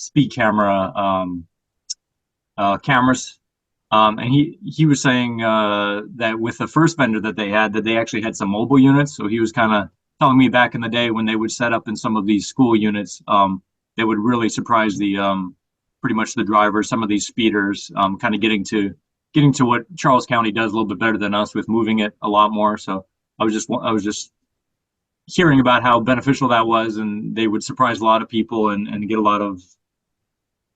speed camera cameras. And he was saying that with the first vendor that they had, that they actually had some mobile units. So he was kind of telling me back in the day when they would set up in some of these school units, they would really surprise the pretty much the drivers, some of these speeders, kind of getting to what Charles County does a little bit better than us with moving it a lot more. So I was just hearing about how beneficial that was, and they would surprise a lot of people and get a lot of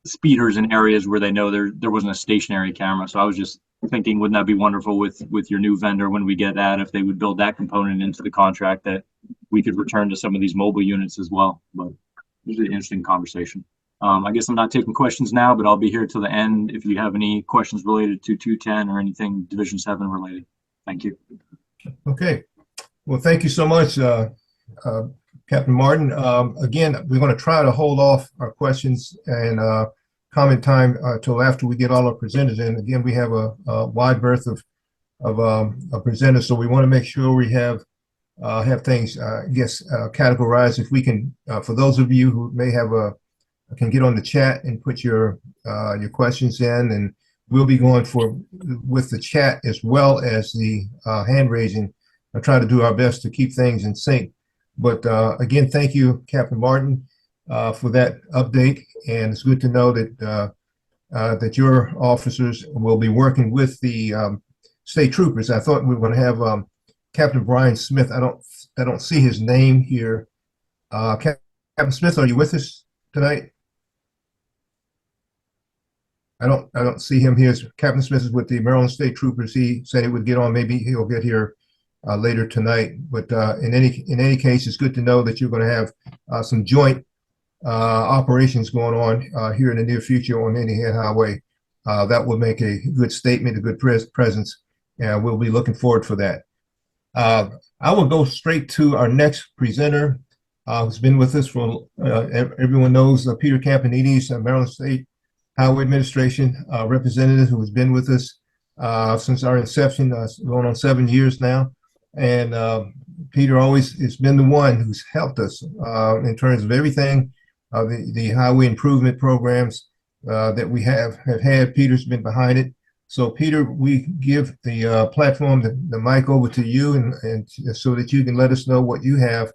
speeders in areas where they know there wasn't a stationary camera. So I was just thinking, wouldn't that be wonderful with your new vendor when we get that, if they would build that component into the contract, that we could return to some of these mobile units as well. But it's an interesting conversation. I guess I'm not taking questions now, but I'll be here till the end if you have any questions related to 210 or anything Division 7 related. Thank you. Okay. Well, thank you so much, Captain Martin. Again, we're going to try to hold off our questions and comment time till after we get all our presenters in. Again, we have a wide berth of presenters, so we want to make sure we have things, categorized. If we can, for those of you who may have can get on the chat and put your questions in, and we'll be going with the chat as well as the hand raising. I'll try to do our best to keep things in sync. But again, thank you, Captain Martin, for that update. And it's good to know that that your officers will be working with the state troopers. I thought we were going to have Captain Brian Smith. I don't see his name here. Captain Smith, are you with us tonight? I don't see him here. Captain Smith is with the Maryland State Troopers. He said he would get on. Maybe he'll get here later tonight. But in any case, it's good to know that you're going to have some joint operations going on here in the near future on Indian Head Highway. That will make a good statement, a good presence, and we'll be looking forward for that. I will go straight to our next presenter, who's been with us for, everyone knows, Peter Campanides, Maryland State Highway Administration representative, who has been with us since our inception, going on 7 years now. And Peter always has been the one who's helped us in terms of everything, the highway improvement programs that we have had. Peter's been behind it. So Peter, we give the platform, the mic over to you, and so that you can let us know what you have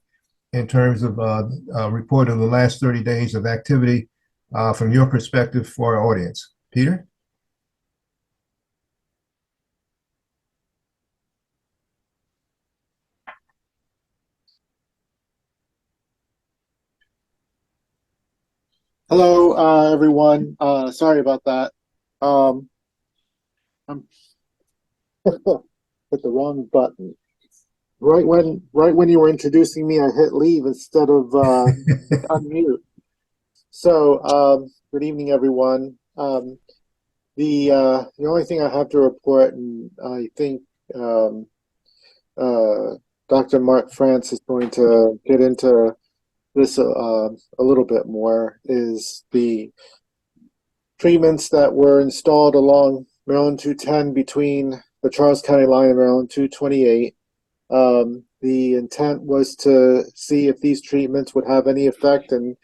in terms of a report of the last 30 days of activity from your perspective for our audience. Peter? Hello, everyone. Sorry about that. I'm hit the wrong button. Right when you were introducing me, I hit leave instead of unmute. So, good evening, everyone. The only thing I have to report, and I think Dr. Mark France is going to get into this a little bit more, is the treatments that were installed along Maryland 210 between the Charles County line and Maryland 228. The intent was to see if these treatments would have any effect in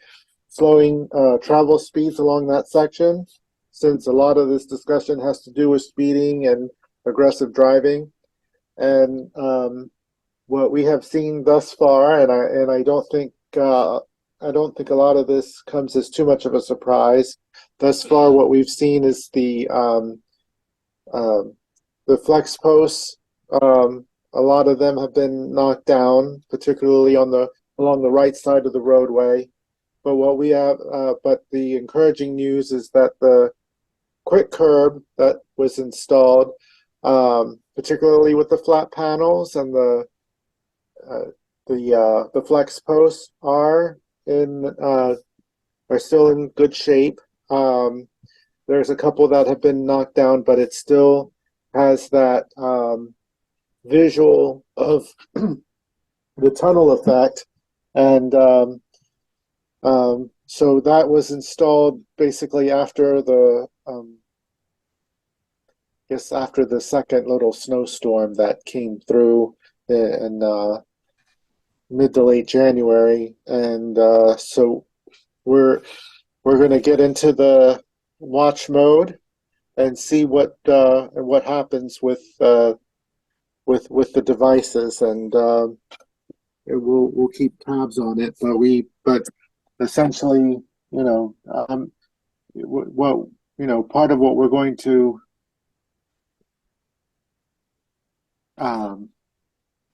slowing travel speeds along that section, since a lot of this discussion has to do with speeding and aggressive driving. And what we have seen thus far, and I don't think a lot of this comes as too much of a surprise. Thus far, what we've seen is the flex posts. A lot of them have been knocked down, particularly along the right side of the roadway. But what we have, but the encouraging news is that the quick curb that was installed, particularly with the flat panels and the flex posts, are still in good shape. There's a couple that have been knocked down, but it still has that visual of the tunnel effect. And so that was installed basically after the after the second little snowstorm that came through in mid to late January. And so we're we're going to get into the watch mode and see what happens with the devices, and we'll keep tabs on it. But essentially, part of what we're going to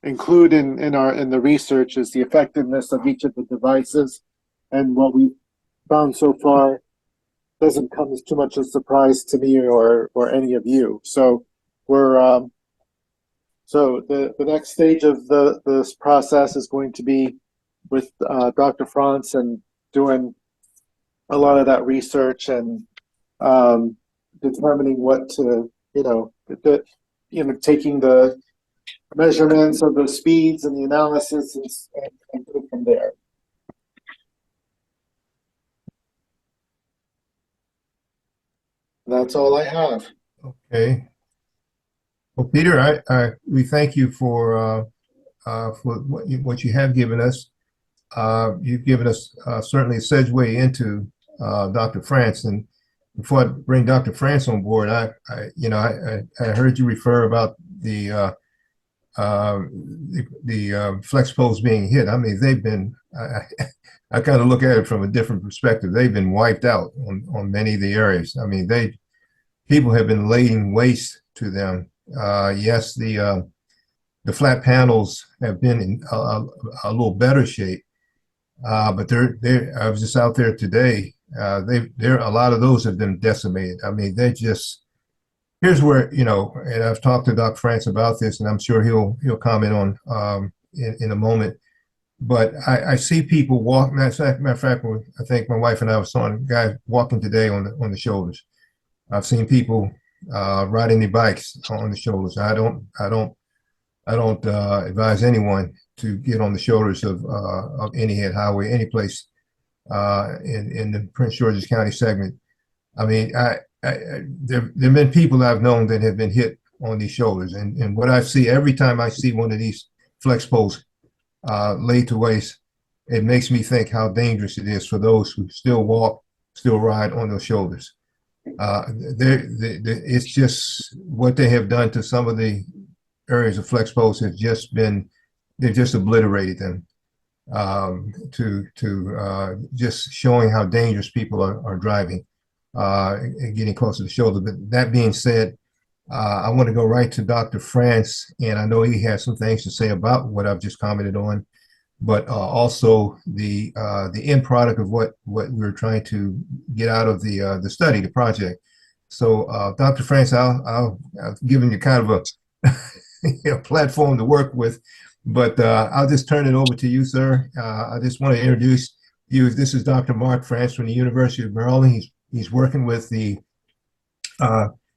include in the research is the effectiveness of each of the devices, and what we found so far doesn't come as too much of a surprise to me or any of you. So we're so the next stage of this process is going to be with Dr. Franz and doing a lot of that research and determining what to taking the measurements of the speeds and the analysis and go from there. That's all I have. Okay. Well, Peter, we thank you for what you have given us. You've given us certainly a segue into Dr. France. And before I bring Dr. France on board, I heard you refer about the flex poles being hit. I mean, they've been. I kind of look at it from a different perspective. They've been wiped out on many of the areas. I mean, people have been laying waste to them. Yes, the flat panels have been in a little better shape, but I was just out there today. A lot of those have been decimated. I mean, here's where, and I've talked to Dr. France about this, and I'm sure he'll comment on in a moment. But I see people walk. Matter of fact, I think my wife and I saw a guy walking today on the shoulders. I've seen people riding their bikes on the shoulders. I don't advise anyone to get on the shoulders of any head highway, any place in the Prince George's County segment. I mean, there have been people I've known that have been hit on these shoulders, and what I see every time I see one of these flex poles laid to waste, it makes me think how dangerous it is for those who still ride on those shoulders. It's just what they have done to some of the areas of flex poles they've just obliterated them to just showing how dangerous people are driving and getting close to the shoulder. But that being said, I want to go right to Dr. France, and I know he has some things to say about what I've just commented on, but also the end product of what we're trying to get out of the study, the project. So, Dr. France, I've given you kind of a platform to work with, but I'll just turn it over to you, sir. I just want to introduce you. This is Dr. Mark France from the University of Maryland. He's working with the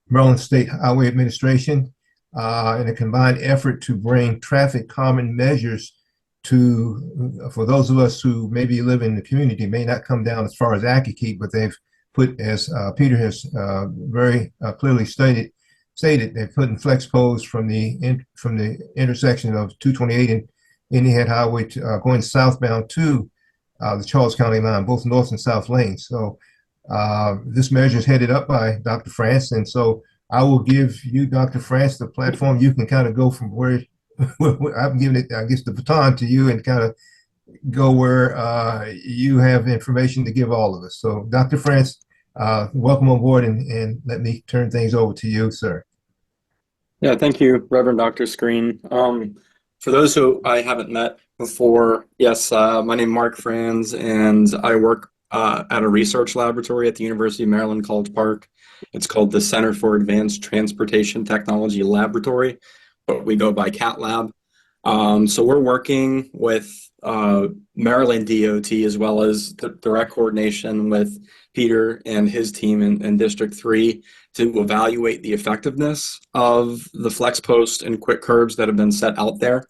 Maryland State Highway Administration in a combined effort to bring traffic calming measures for those of us who maybe live in the community, may not come down as far as Accokeek, but they've put, as Peter has very clearly stated, they've put in flex poles from the intersection of 228 and Indian Head Highway going southbound to the Charles County line, both north and south lanes. So this measure is headed up by Dr. France, and so I will give you, Dr. France, the platform. You can kind of go from where I'm giving it, I guess, the baton to you, and kind of go where you have information to give all of us. So, Dr. France, welcome on board, and let me turn things over to you, sir. Yeah, thank you, Reverend Dr. Screen. For those who I haven't met before, yes, my name is Mark Franz, and I work at a research laboratory at the University of Maryland, College Park. It's called the Center for Advanced Transportation Technology Laboratory, but we go by CAT Lab. So we're working with Maryland DOT, as well as the direct coordination with Peter and his team in District 3 to evaluate the effectiveness of the flex post and quick curbs that have been set out there.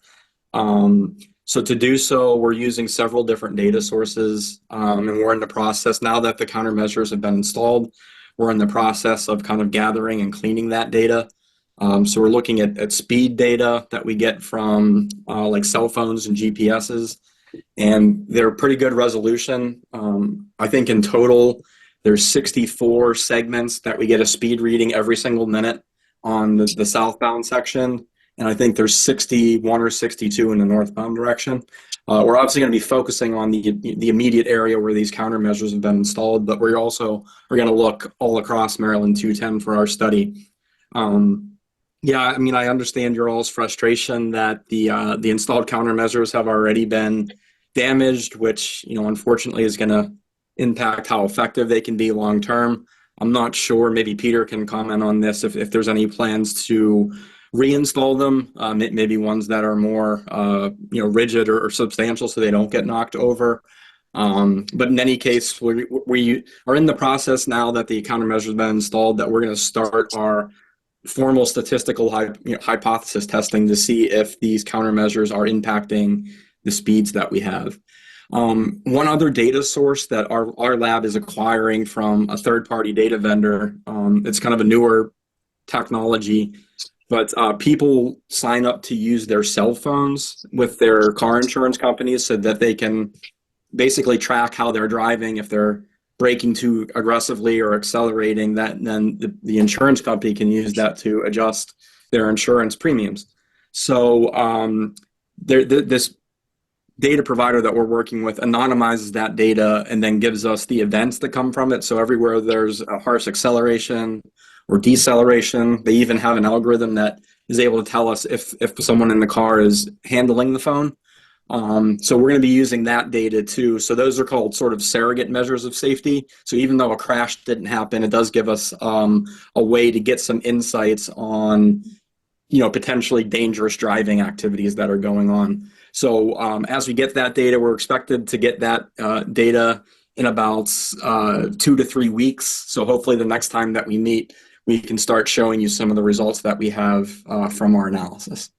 So to do so, we're using several different data sources, and we're in the process, now that the countermeasures have been installed, we're in the process of kind of gathering and cleaning that data. So we're looking at speed data that we get from like cell phones and GPSs, and they're pretty good resolution. I think in total, There's 64 segments that we get a speed reading every single minute on the southbound section. And I think there's 61 or 62 in the northbound direction. We're obviously going to be focusing on the immediate area where these countermeasures have been installed, but we're going to look all across Maryland 210 for our study. Yeah, I mean, I understand your all's frustration that the installed countermeasures have already been damaged, which, unfortunately is going to impact how effective they can be long term. I'm not sure, maybe Peter can comment on this, if there's any plans to reinstall them, maybe ones that are more rigid or substantial so they don't get knocked over. But in any case, we are in the process now that the countermeasures have been installed, that we're going to start our formal statistical hypothesis testing to see if these countermeasures are impacting the speeds that we have. One other data source that our lab is acquiring from a third-party data vendor, it's kind of a newer technology, but people sign up to use their cell phones with their car insurance companies so that they can basically track how they're driving. If they're braking too aggressively or accelerating, that then the insurance company can use that to adjust their insurance premiums. So this data provider that we're working with anonymizes that data and then gives us the events that come from it. So everywhere there's a harsh acceleration or deceleration, they even have an algorithm that is able to tell us if someone in the car is handling the phone. So we're going to be using that data too. So those are called sort of surrogate measures of safety. So even though a crash didn't happen, it does give us a way to get some insights on, potentially dangerous driving activities that are going on. So as we get that data, we're expected to get that data in about 2 to 3 weeks. So hopefully the next time that we meet, we can start showing you some of the results that we have from our analysis.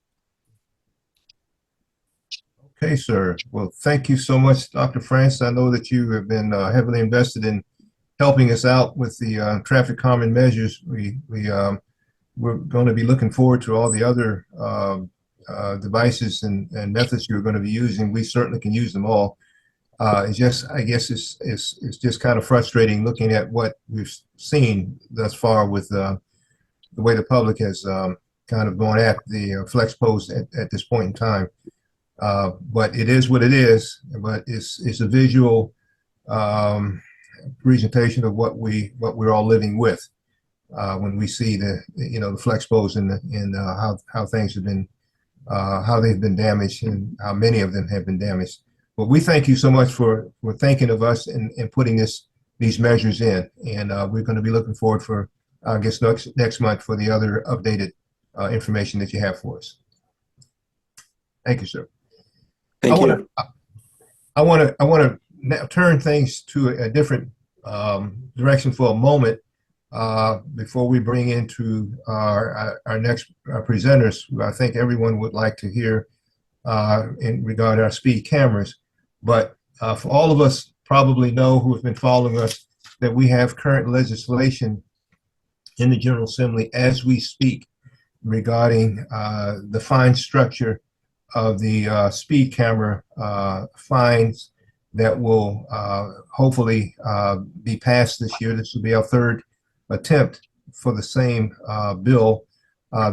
Okay, sir. Well, thank you so much, Dr. France. I know that you have been heavily invested in helping us out with the traffic calming measures. We're going to be looking forward to all the other devices and methods you're going to be using. We certainly can use them all. I guess it's just kind of frustrating looking at what we've seen thus far with the way the public has kind of gone at the FlexPost at this point in time. But it is what it is. But it's a visual presentation of what we're all living with when we see the FlexPost and how things have been how they've been damaged and how many of them have been damaged. But we thank you so much for thinking of us and putting these measures in. And we're going to be looking forward for, I guess, next month for the other updated information that you have for us. Thank you, sir. Thank you. I want to now turn things to a different direction for a moment before we bring into our next presenters, who I think everyone would like to hear in regard to our speed cameras. But for all of us probably know who have been following us that we have current legislation in the General Assembly as we speak regarding the fine structure of the speed camera fines that will hopefully be passed this year. This will be our third attempt for the same bill.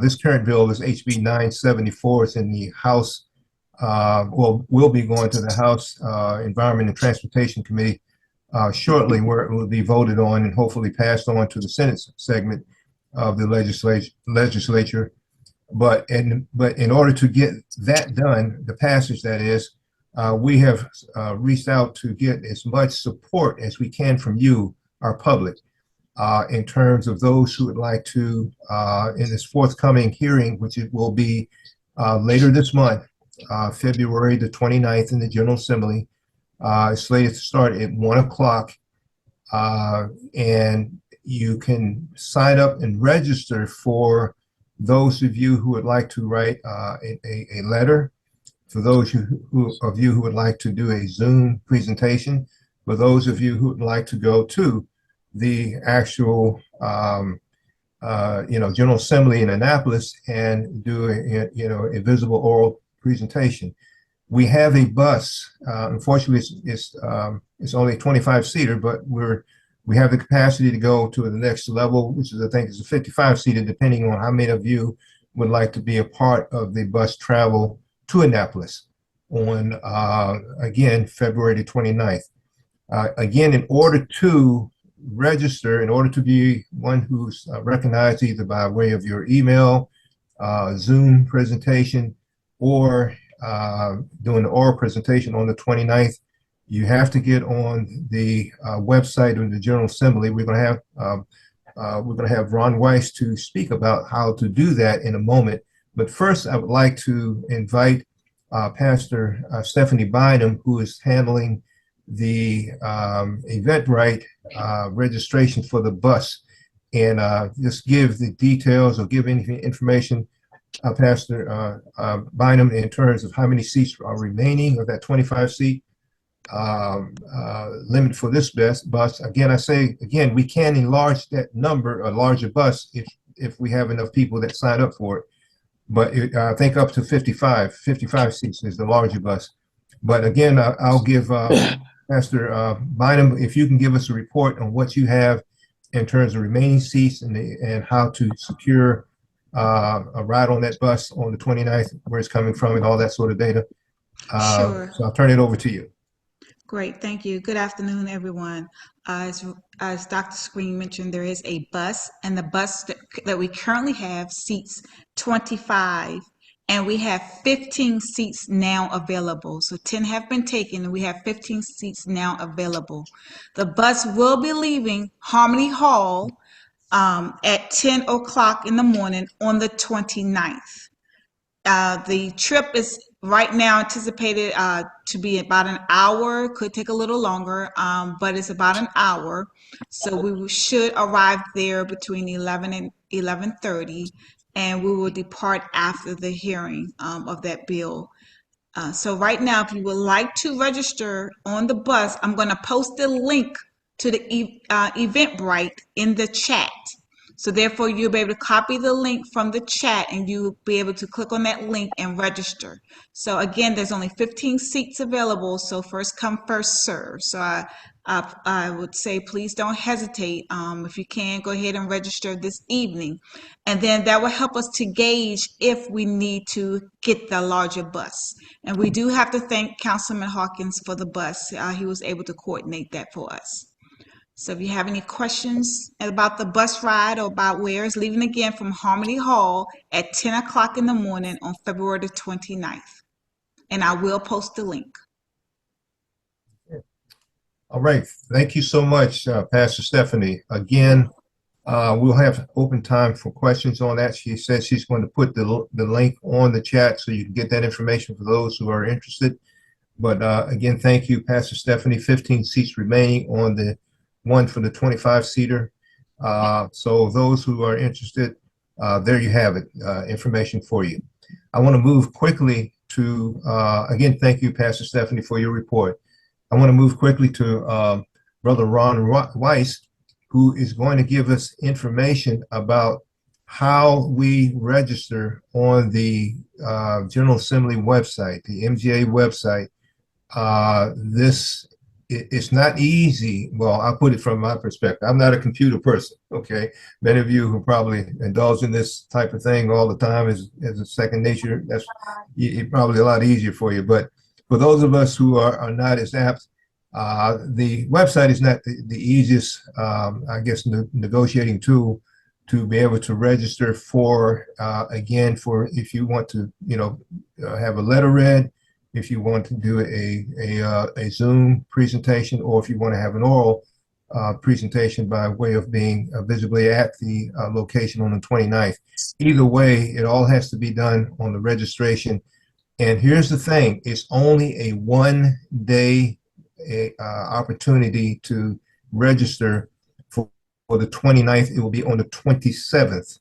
This current bill is HB 974. It's in the House, will be going to the House Environment and Transportation Committee shortly, where it will be voted on and hopefully passed on to the Senate segment of the legislature. But in order to get that done, the passage that is, we have reached out to get as much support as we can from you, our public, in terms of those who would like to, in this forthcoming hearing, which it will be later this month, February the 29th in the General Assembly. It's slated to start at 1 o'clock, and you can sign up and register for those of you who would like to write a letter, for those of you who would like to do a Zoom presentation, for those of you who would like to go to the actual General Assembly in Annapolis and do a visible oral presentation. We have a bus. Unfortunately, it's only a 25-seater, but we're We have the capacity to go to the next level, which is, I think, is a 55-seater, depending on how many of you would like to be a part of the bus travel to Annapolis on, again, February 29th. Again, in order to register, in order to be one who's recognized either by way of your email, Zoom presentation, or doing the oral presentation on the 29th, you have to get on the website of the General Assembly. We're going to have Ron Weiss to speak about how to do that in a moment. But first, I would like to invite Pastor Stephanie Bynum, who is handling the Eventbrite registration for the bus, and just give the details or give any information, Pastor Bynum, in terms of how many seats are remaining of that 25-seat limit for this bus. Again, I say, again, we can enlarge that number, a larger bus, if we have enough people that sign up for it. But I think up to 55 seats is the larger bus. But again, I'll give Pastor Bynum, if you can give us a report on what you have in terms of remaining seats and how to secure a ride on that bus on the 29th, where it's coming from, and all that sort of data. Sure. So I'll turn it over to you. Great, thank you. Good afternoon, everyone. As Dr. Screen mentioned, there is a bus, and the bus that we currently have seats 25, and we have 15 seats now available. So 10 have been taken, and we have 15 seats now available. The bus will be leaving Harmony Hall at 10 o'clock in the morning on the 29th. The trip is right now anticipated to be about an hour, could take a little longer, but it's about an hour. So we should arrive there between 11 and 11:30, and we will depart after the hearing of that bill. So right now, if you would like to register on the bus, I'm going to post the link to the Eventbrite in the chat. So therefore, you'll be able to copy the link from the chat, and you'll be able to click on that link and register. So again, there's only 15 seats available, so first come, first serve. So I would say please don't hesitate. If you can, go ahead and register this evening. And then that will help us to gauge if we need to get the larger bus. And we do have to thank Councilman Hawkins for the bus. He was able to coordinate that for us. So if you have any questions about the bus ride or about where it's leaving, again from Harmony Hall at 10 o'clock in the morning on February the 29th. And I will post the link. All right. Thank you so much, Pastor Stephanie. Again, we'll have open time for questions on that. She said she's going to put the link on the chat so you can get that information for those who are interested. But again, thank you, Pastor Stephanie. 15 seats remaining on the one for the 25-seater. So those who are interested, there you have it, information for you. I want to move quickly to, again, thank you, Pastor Stephanie, for your report. I want to move quickly to Brother Ron Weiss, who is going to give us information about how we register on the General Assembly website, the MGA website. It's not easy. Well, I'll put it from my perspective. I'm not a computer person, okay? Many of you who probably indulge in this type of thing all the time as a second nature, that's probably a lot easier for you. But for those of us who are not as apt, the website is not the easiest, I guess, negotiating tool to be able to register for, again, for if you want to, have a letter read, if you want to do a Zoom presentation, or if you want to have an oral presentation by way of being visibly at the location on the 29th. Either way, it all has to be done on the registration. And here's the thing, it's only a one-day opportunity to register for the 29th. It will be on the 27th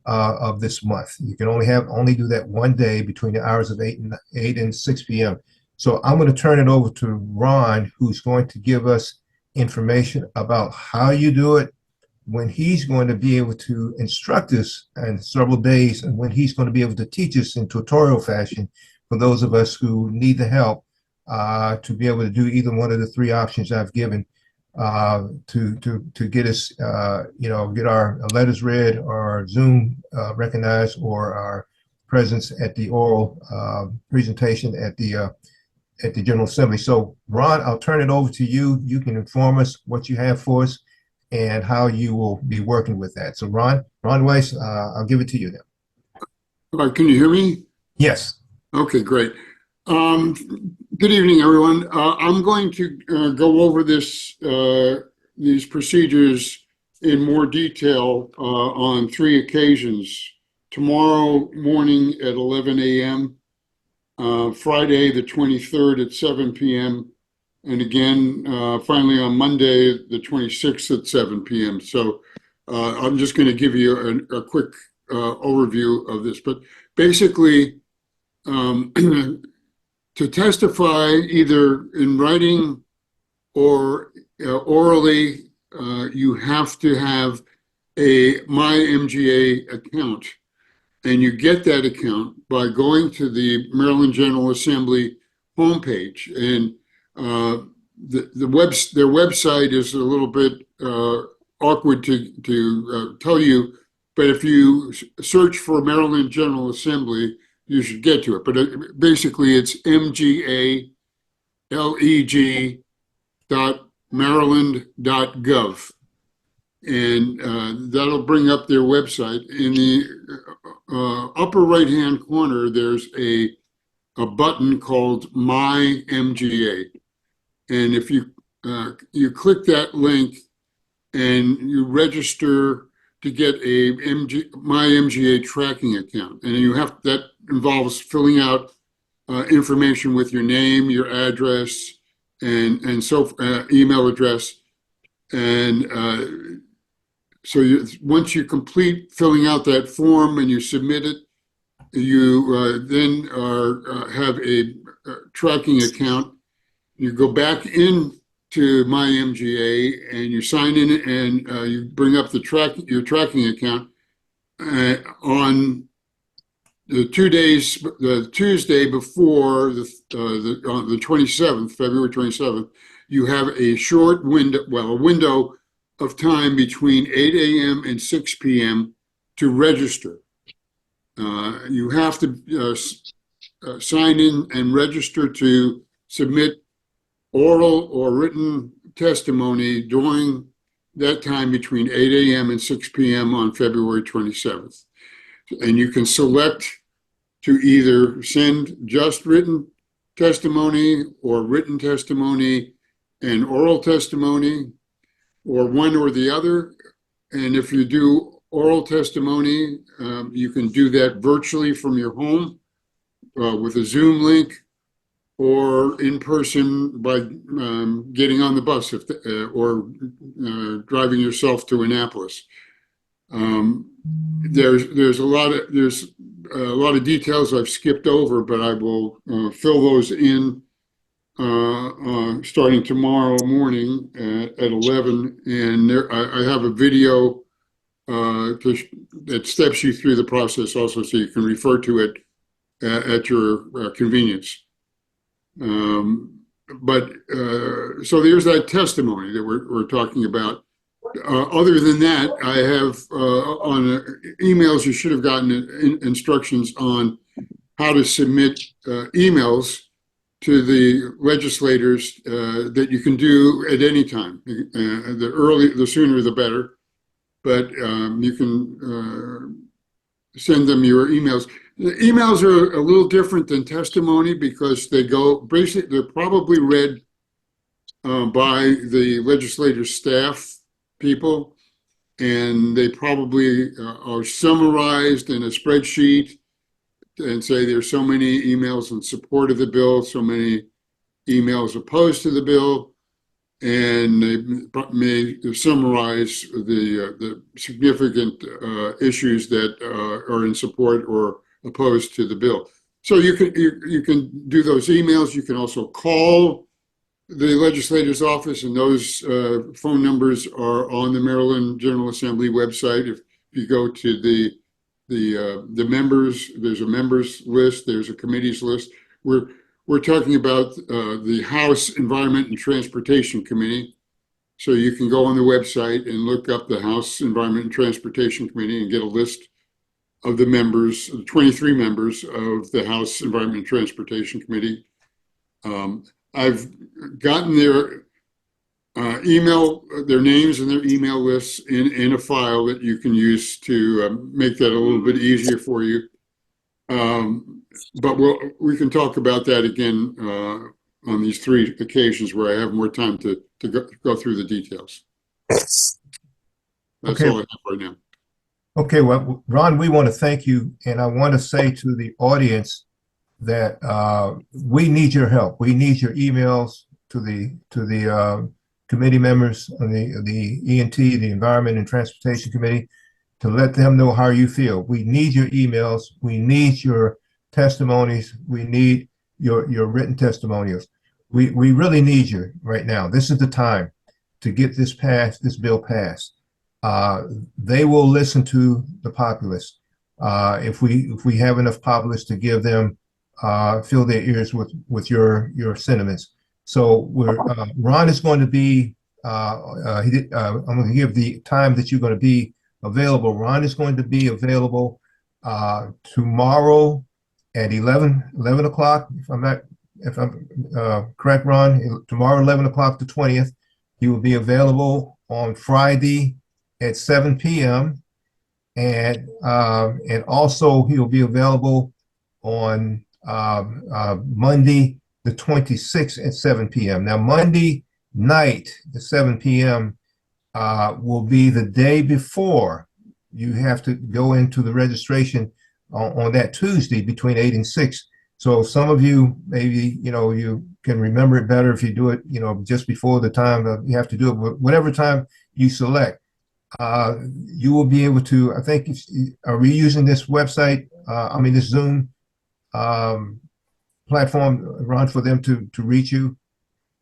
of this month. You can only do that one day between the hours of 8 and 6 p.m. So I'm going to turn it over to Ron, who's going to give us information about how you do it, when he's going to be able to instruct us in several days, and when he's going to be able to teach us in tutorial fashion for those of us who need the help to be able to do either one of the three options I've given. to get us, get our letters read, or Zoom recognized, or our presence at the oral presentation at the General Assembly. So, Ron, I'll turn it over to you. You can inform us what you have for us and how you will be working with that. So, Ron Weiss, I'll give it to you now. All right, can you hear me? Yes. Okay, great. Good evening, everyone. I'm going to go over these procedures in more detail on 3 occasions. Tomorrow morning at 11 a.m., Friday the 23rd at 7 p.m., and again, finally on Monday the 26th at 7 p.m. So I'm just going to give you a quick overview of this. But basically, to testify either in writing or orally, you have to have a MyMGA account. And you get that account by going to the Maryland General Assembly homepage. And their website is a little bit awkward to tell you, but if you search for Maryland General Assembly, you should get to it. But basically, it's mgaleg.maryland.gov. And that'll bring up their website. In the upper right-hand corner, there's a button called My MGA. And if you click that link and you register to get a My MGA tracking account, and that involves filling out information with your name, your address, and email address. And so once you complete filling out that form and you submit it, you then have a tracking account. You go back into My MGA and you sign in, and you bring up your tracking account. On the Tuesday before the 27th, February 27th, you have a short window, a window of time between 8 a.m. and 6 p.m. to register. You have to sign in and register to submit oral or written testimony during that time between 8 a.m. and 6 p.m. on February 27th. And you can select to either send just written testimony or written testimony and oral testimony, or one or the other. And if you do oral testimony, you can do that virtually from your home with a Zoom link, or in person by getting on the bus or driving yourself to Annapolis. There's a lot of details I've skipped over, but I will fill those in starting tomorrow morning at 11. And I have a video that steps you through the process also, so you can refer to it at your convenience. So there's that testimony that we're talking about. Other than that, I have on emails, you should have gotten instructions on how to submit emails to the legislators that you can do at any time. The sooner the better. But you can send them your emails. The emails are a little different than testimony because they're probably read by the legislative staff people, and they probably are summarized in a spreadsheet and say there's so many emails in support of the bill, so many emails opposed to the bill, and they may summarize the significant issues that are in support or opposed to the bill. So you can do those emails. You can also call the legislator's office, and those phone numbers are on the Maryland General Assembly website. If you go to the members, there's a members list, there's a committees list. We're talking about the House Environment and Transportation Committee, So you can go on the website and look up the House Environment and Transportation Committee and get a list of the members, the 23 members of the House Environment and Transportation Committee. I've gotten their their names and their email lists in a file that you can use to make that a little bit easier for you. But we can talk about that again on these 3 occasions where I have more time to go through the details. That's Okay. all I have right now. Okay, well, Ron, we want to thank you, and I want to say to the audience that we need your help. We need your emails to the committee members on the E&T, the Environment and Transportation Committee, to let them know how you feel. We need your emails. We need your testimonies. We need your written testimonials. We really need you right now. This is the time to get this bill passed. They will listen to the populace. If we have enough populace to give them, fill their ears with your sentiments. So Ron is going to be, I'm going to give the time that you're going to be available. Ron is going to be available tomorrow at 11 o'clock, if I'm correct, Ron. Tomorrow, 11 o'clock, the 20th. He will be available on Friday at 7 p.m. And also he'll be available on Monday, the 26th at 7 p.m. Now, Monday night at 7 p.m. Will be the day before you have to go into the registration on that Tuesday between 8 and 6. So some of you, maybe, you can remember it better if you do it, just before the time you have to do it, but whatever time you select. You will be able to, I think, are we using this website, this Zoom platform, Ron, for them to reach you?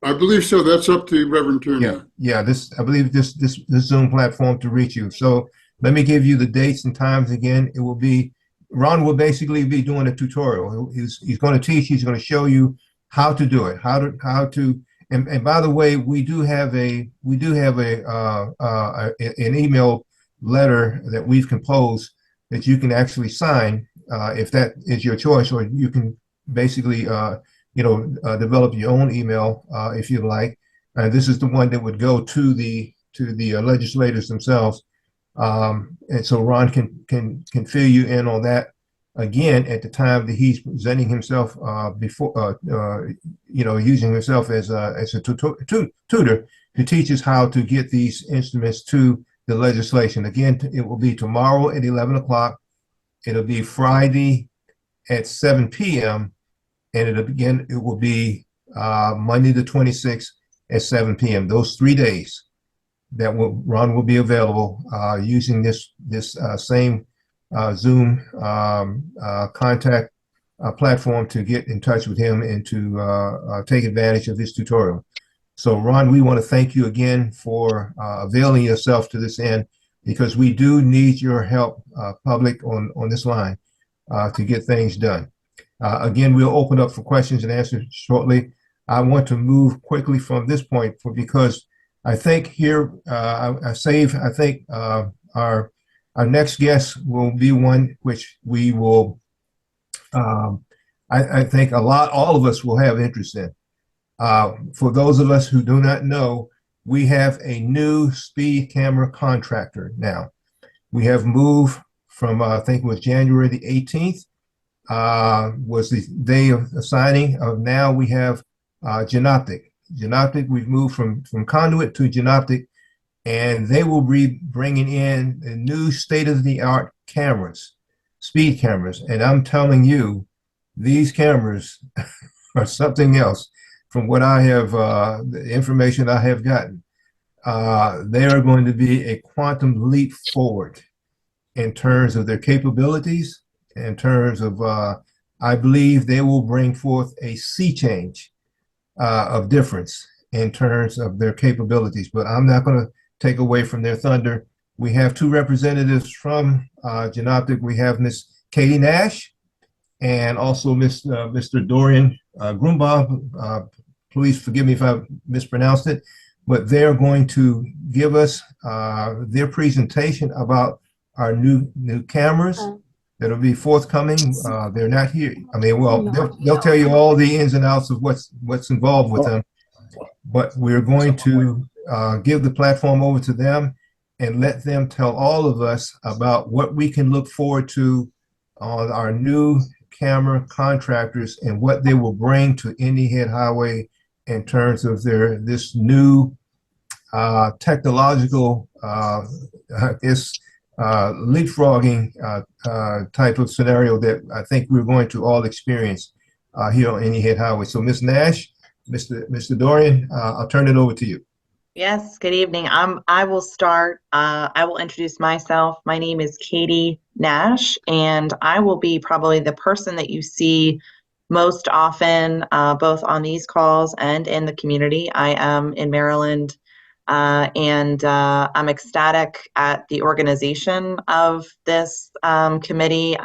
I believe so. That's up to Reverend Turner. Yeah. I believe this Zoom platform to reach you. So let me give you the dates and times again. It will be, Ron will basically be doing a tutorial. He's going to teach. He's going to show you how to do it, how to. And by the way, we do have an email letter that we've composed that you can actually sign if that is your choice, or you can basically develop your own email if you like. This is the one that would go to the legislators themselves, and so Ron can fill you in on that again at the time that he's presenting himself before using himself as a tutor to teach us how to get these instruments to the legislation. Again, it will be tomorrow at 11 o'clock. It'll be Friday at 7 p.m. and it will be Monday the 26th at 7 p.m. Those 3 days that Ron will be available using this same Zoom contact platform to get in touch with him and to take advantage of his tutorial. So Ron, we want to thank you again for availing yourself to this end, because we do need your help, public, on this line to get things done. Again, we'll open up for questions and answers shortly. I want to move quickly from this point because I think here, I think our next guest will be one which we will, I think all of us will have interest in. For those of us who do not know, we have a new speed camera contractor now. We have moved from, I think it was January the 18th, was the day of signing. Now we have Genoptic. Genoptic, we've moved from Conduit to Genoptic, and they will be bringing in the new state-of-the-art cameras, speed cameras. And I'm telling you, these cameras are something else. From what I have, the information I have gotten, they are going to be a quantum leap forward in terms of their capabilities, in terms of, I believe they will bring forth a sea change of difference in terms of their capabilities. But I'm not going to take away from their thunder. We have two representatives from Genoptic. We have Miss Katie Nash and also Mr. Dorian Grumbaugh. Please forgive me if I mispronounced it. but they're going to give us their presentation about our new cameras that'll be forthcoming. They're not here. I mean, well, they'll tell you all the ins and outs of what's involved with them, but we're going to give the platform over to them and let them tell all of us about what we can look forward to on our new camera contractors and what they will bring to Indian Head Highway in terms of this new technological leapfrogging type of scenario that I think we're going to all experience here on Indian Head Highway. So Ms. Nash, Mr. Dorian, I'll turn it over to you. Yes, good evening. I will start. I will introduce myself. My name is Katie Nash, and I will be probably the person that you see most often, both on these calls and in the community. I am in Maryland, and I'm ecstatic at the organization of this committee.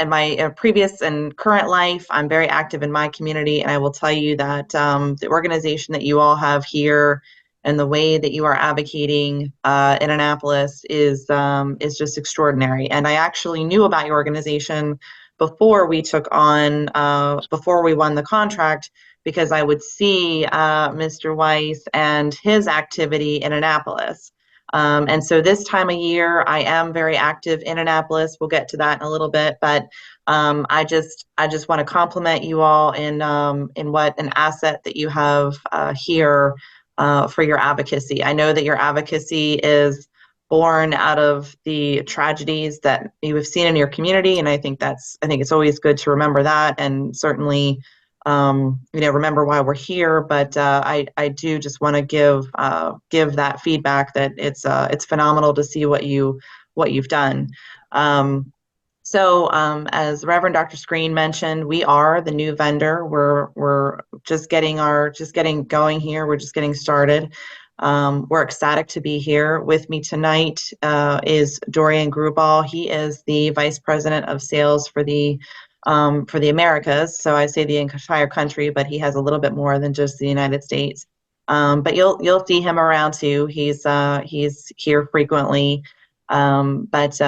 In my previous and current life, I'm very active in my community, and I will tell you that the organization that you all have here and the way that you are advocating in Annapolis is just extraordinary. And I actually knew about your organization before we before we won the contract, because I would see Mr. Weiss and his activity in Annapolis. And so this time of year, I am very active in Annapolis. We'll get to that in a little bit, but I just want to compliment you all in what an asset that you have here for your advocacy. I know that your advocacy is born out of the tragedies that you have seen in your community, and I think it's always good to remember that, and certainly remember why we're here. But I do just want to give that feedback that it's phenomenal to see what you've done. So as Reverend Dr. Screen mentioned, we are the new vendor. We're just getting going here. We're just getting started. We're ecstatic to be here. With me tonight is Dorian Grubal. He is the Vice President of Sales for the Americas. So I say the entire country, but he has a little bit more than just the United States. But you'll see him around too. He's here frequently. But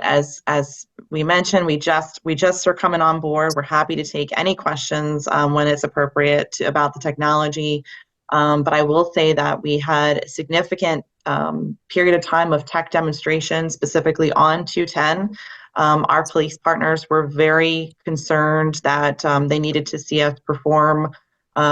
as we mentioned, we just are coming on board. We're happy to take any questions when it's appropriate about the technology. But I will say that we had a significant period of time of tech demonstration, specifically on 210. Our police partners were very concerned that they needed to see us perform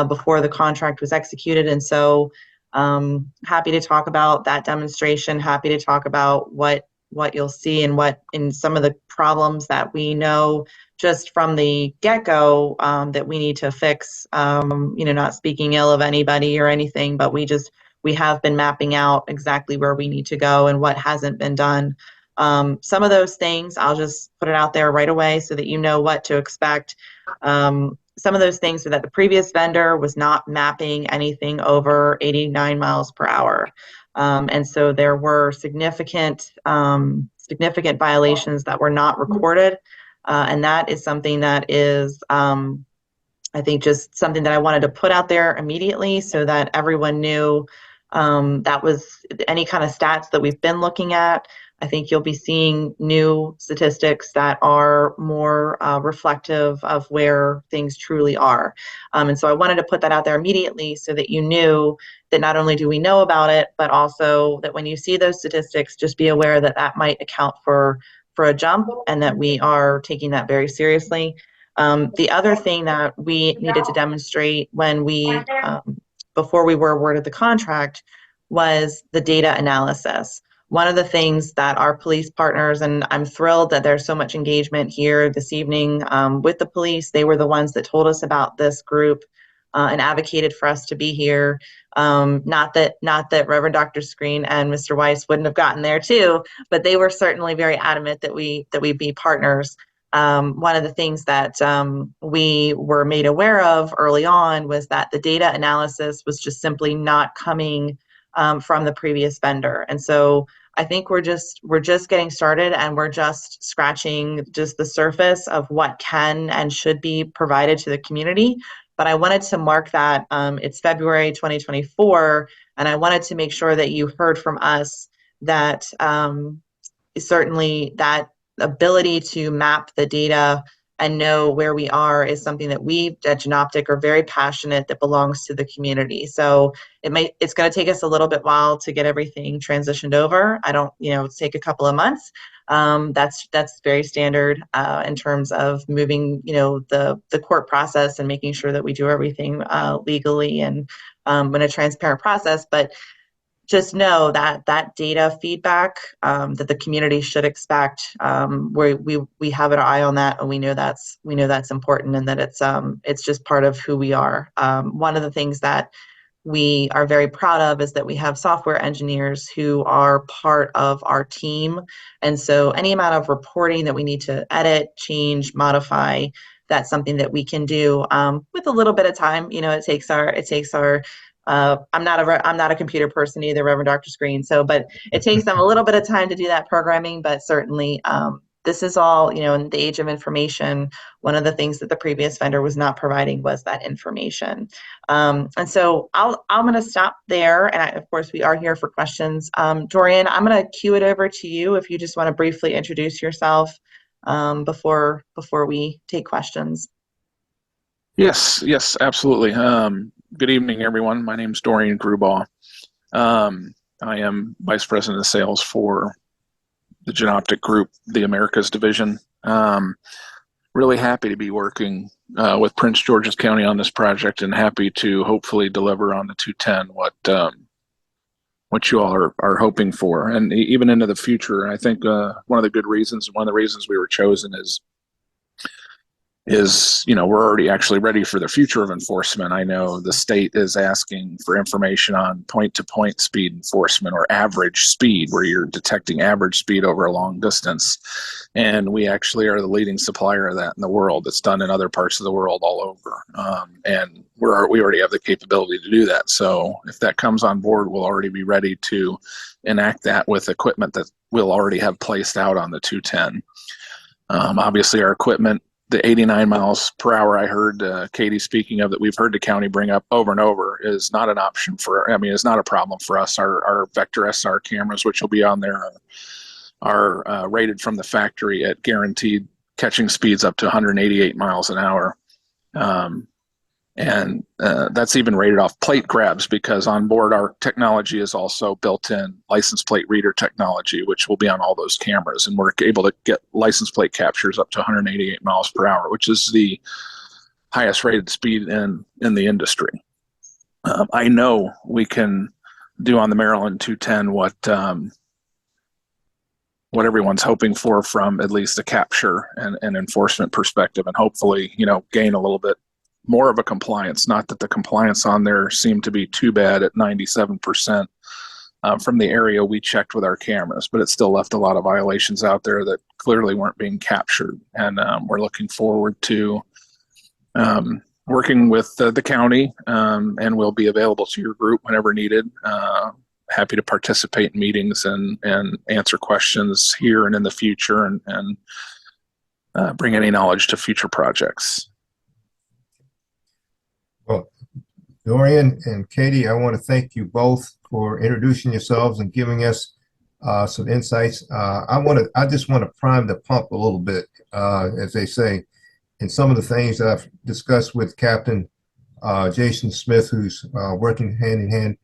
before the contract was executed. And so happy to talk about that demonstration, happy to talk about what you'll see and what in some of the problems that we know just from the get-go that we need to fix, not speaking ill of anybody or anything, but we have been mapping out exactly where we need to go and what hasn't been done. Some of those things, I'll just put it out there right away so that you know what to expect. Some of those things are that the previous vendor was not mapping anything over 89 miles per hour. And so there were significant violations that were not recorded. And that is something that is, I think, just something that I wanted to put out there immediately so that everyone knew that was any kind of stats that we've been looking at. I think you'll be seeing new statistics that are more reflective of where things truly are. And so I wanted to put that out there immediately so that you knew that not only do we know about it, but also that when you see those statistics, just be aware that that might account for a jump and that we are taking that very seriously. The other thing that we needed to demonstrate when before we were awarded the contract was the data analysis. One of the things that our police partners, and I'm thrilled that there's so much engagement here this evening with the police. They were the ones that told us about this group and advocated for us to be here. Not that Reverend Dr. Screen and Mr. Weiss wouldn't have gotten there too, but they were certainly very adamant that we be partners. One of the things that we were made aware of early on was that the data analysis was just simply not coming from the previous vendor. And so I think we're just getting started, and we're just scratching just the surface of what can and should be provided to the community. but I wanted to mark that it's February 2024, and I wanted to make sure that you heard from us that certainly that ability to map the data and know where we are is something that we at Genoptic are very passionate that belongs to the community. So it's going to take us a little bit while to get everything transitioned over. I don't, take a couple of months. That's very standard in terms of moving, the court process and making sure that we do everything legally and in a transparent process. But just know that that data feedback that the community should expect, we have an eye on that, and we know that's important, and that it's just part of who we are. One of the things that we are very proud of is that we have software engineers who are part of our team, and so any amount of reporting that we need to edit, change, modify, that's something that we can do with a little bit of time. It takes our I'm not a computer person either, Reverend Dr. Screen. But it takes them a little bit of time to do that programming. But certainly, this is all, in the age of information. One of the things that the previous vendor was not providing was that information. And so I'm going to stop there. And of course, we are here for questions. Dorian, I'm going to cue it over to you if you just want to briefly introduce yourself before we take questions. Yes, absolutely. Good evening, everyone. My name is Dorian Grubaugh. I am Vice President of Sales for the Genoptic Group, the Americas Division. Really happy to be working with Prince George's County on this project, and happy to hopefully deliver on the 210 what you all are hoping for, and even into the future. I think one of the reasons we were chosen is we're already actually ready for the future of enforcement. I know the state is asking for information on point-to-point speed enforcement, or average speed, where you're detecting average speed over a long distance. And we actually are the leading supplier of that in the world. It's done in other parts of the world all over. And we already have the capability to do that. So if that comes on board, we'll already be ready to enact that with equipment that we'll already have placed out on the 210. Obviously, our equipment, the 89 miles per hour I heard Katie speaking of, that we've heard the county bring up over and over, is not an option it's not a problem for us. Our Vector SR cameras, which will be on there, are rated from the factory at guaranteed catching speeds up to 188 miles an hour. And that's even rated off plate grabs, because on board our technology is also built in license plate reader technology, which will be on all those cameras. And we're able to get license plate captures up to 188 miles per hour, which is the highest rated speed in the industry. I know we can do on the Maryland 210 what everyone's hoping for from at least a capture and enforcement perspective, and hopefully, gain a little bit more of a compliance. Not that the compliance on there seemed to be too bad at 97% from the area we checked with our cameras, but it still left a lot of violations out there that clearly weren't being captured. And we're looking forward to working with the county, and we'll be available to your group whenever needed. Happy to participate in meetings and answer questions here and in the future, and bring any knowledge to future projects. Well, Dorian and Katie, I want to thank you both for introducing yourselves and giving us some insights. I just want to prime the pump a little bit, as they say, in some of the things that I've discussed with Captain Jason Smith, who's working hand in hand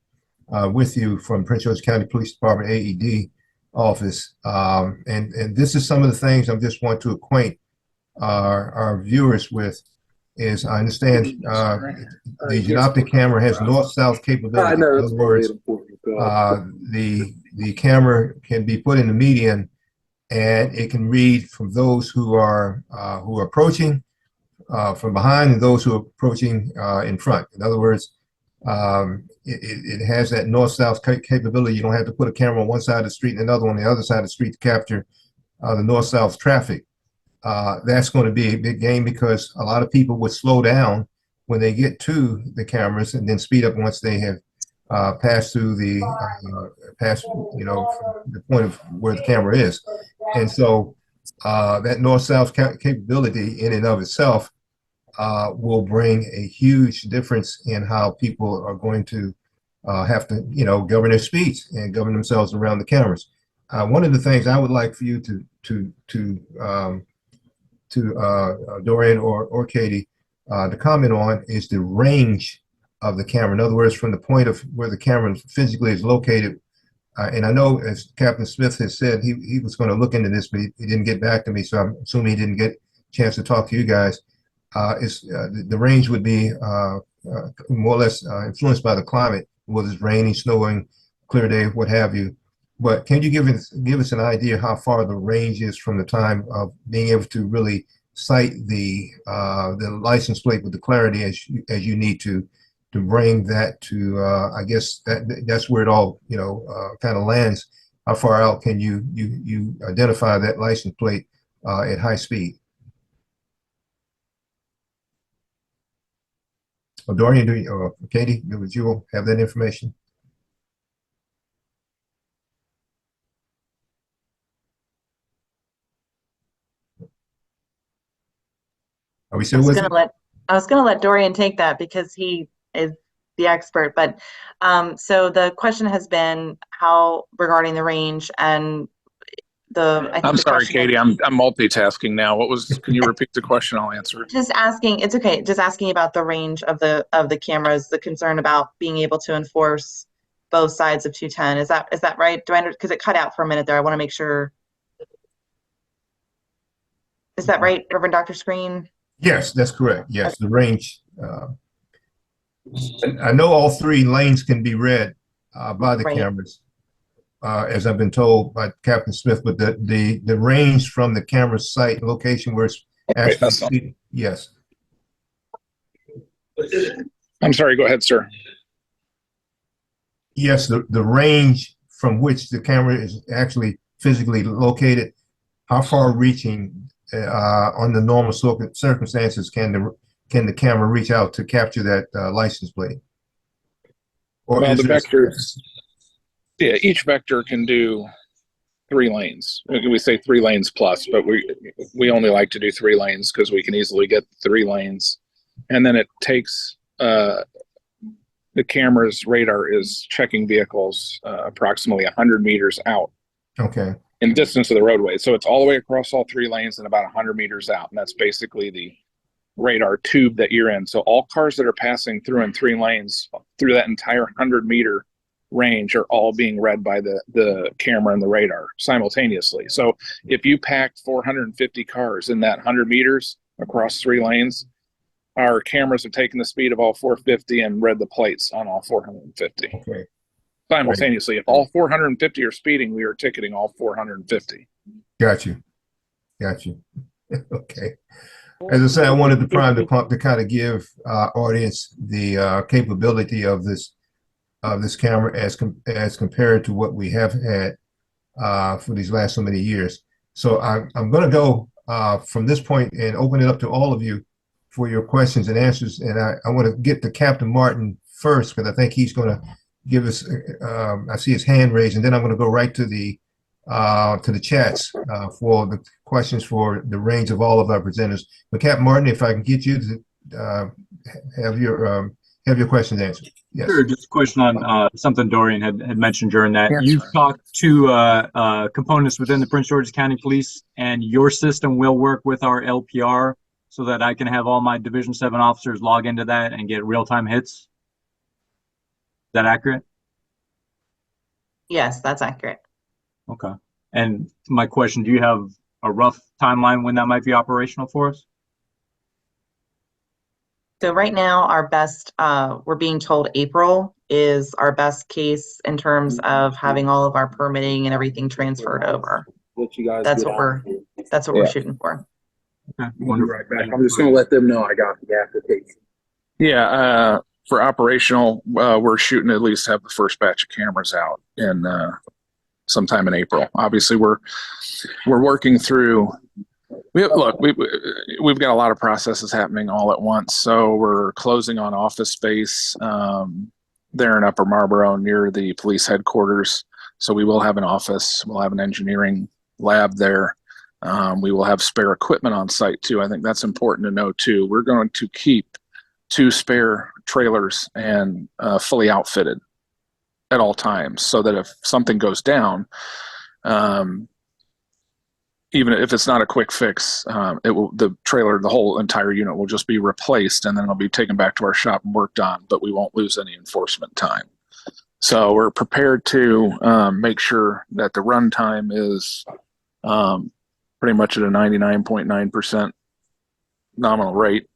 with you from Prince George's County Police Department AED office. And this is some of the things I just want to acquaint our viewers with. Is I understand the Genoptic camera has north-south capability. In other words, the camera can be put in the median, and it can read from those who are approaching from behind, and those who are approaching in front. In other words, it has that north-south capability. You don't have to put a camera on one side of the street and another on the other side of the street to capture the north-south traffic. That's going to be a big gain, because a lot of people would slow down when they get to the cameras and then speed up once they have passed through the the point of where the camera is. And so that north-south capability in and of itself will bring a huge difference in how people are going to have to, govern their speech and govern themselves around the cameras. One of the things I would like for you to Dorian or Katie to comment on is the range of the camera. In other words, from the point of where the camera physically is located. And I know, as Captain Smith has said, he was going to look into this, but he didn't get back to me. So I'm assuming he didn't get a chance to talk to you guys. The range would be more or less influenced by the climate, whether it's raining, snowing, clear day, what have you. But can you give us an idea how far the range is from the time of being able to really cite the license plate with the clarity as you need to bring that to I guess that's where it all kind of lands. How far out can you identify that license plate at high speed? Dorian, Katie, would you have that information? Are we still with you? I was gonna let Dorian take that because he is the expert, but so the question has been how regarding the range and I think I'm the sorry, question Katie. I'm multitasking now. Can you repeat the question? I'll answer it. just asking, it's okay, just asking about the range of the cameras, the concern about being able to enforce both sides of 210. Is that right? Because it cut out for a minute there. I want to make sure. Is that right, Reverend Dr. Screen? Yes, that's correct. Yes, the range. I know all three lanes can be read by the Right. cameras, as I've been told by Captain Smith, but the range from the camera site location where it's actually, yes. I'm sorry. Go ahead, sir. Yes, the range from which the camera is actually physically located, how far reaching under normal circumstances can the camera reach out to capture that license plate? Or Well, is the it vectors, yeah, each vector can do 3 lanes. We say 3 lanes plus, but we only like to do 3 lanes because we can easily get 3 lanes. And then it takes the camera's radar is checking vehicles approximately 100 meters out okay? in distance of the roadway. So it's all the way across all 3 lanes and about 100 meters out. And that's basically the radar tube that you're in. So all cars that are passing through in 3 lanes through that entire 100-meter range are all being read by the camera and the radar simultaneously. So if you packed 450 cars in that 100 meters across 3 lanes, our cameras have taken the speed of all 450 and read the plates on all 450 Okay. simultaneously. If all 450 are speeding, we are ticketing all 450. Got you. Okay. As I said, I wanted to prime the pump to kind of give our audience the capability of this camera as compared to what we have had for these last so many years. So I'm going to go from this point and open it up to all of you for your questions and answers. And I want to get to Captain Martin first because I think he's going to give us. I see his hand raised, and then I'm going to go right to the chats for the questions for the range of all of our presenters. But Captain Martin, if I can get you to have your questions answered. Yes. Sure, just a question on something Dorian had mentioned during that. Yes. You've talked to components within the Prince George's County Police, and your system will work with our LPR so that I can have all my Division 7 officers log into that and get real-time hits. Is that accurate? Yes, that's accurate. Okay. And my question, do you have a rough timeline when that might be operational for us? So right now, our best, we're being told April is our best case in terms of having all of our permitting and everything transferred over. That's what we're shooting for. Okay. We'll be right back. I'm just going to let them know I got the application. Yeah, for operational, we're shooting to at least have the first batch of cameras out in sometime in April. Obviously, we're working through. We've got a lot of processes happening all at once. So we're closing on office space there in Upper Marlboro near the police headquarters. So we will have an office. We'll have an engineering lab there. We will have spare equipment on site too. I think that's important to know too. We're going to keep 2 spare trailers and fully outfitted at all times, so that if something goes down, even if it's not a quick fix, the whole entire unit will just be replaced, and then it'll be taken back to our shop and worked on, but we won't lose any enforcement time. So we're prepared to make sure that the run time is pretty much at a 99.9% nominal rate.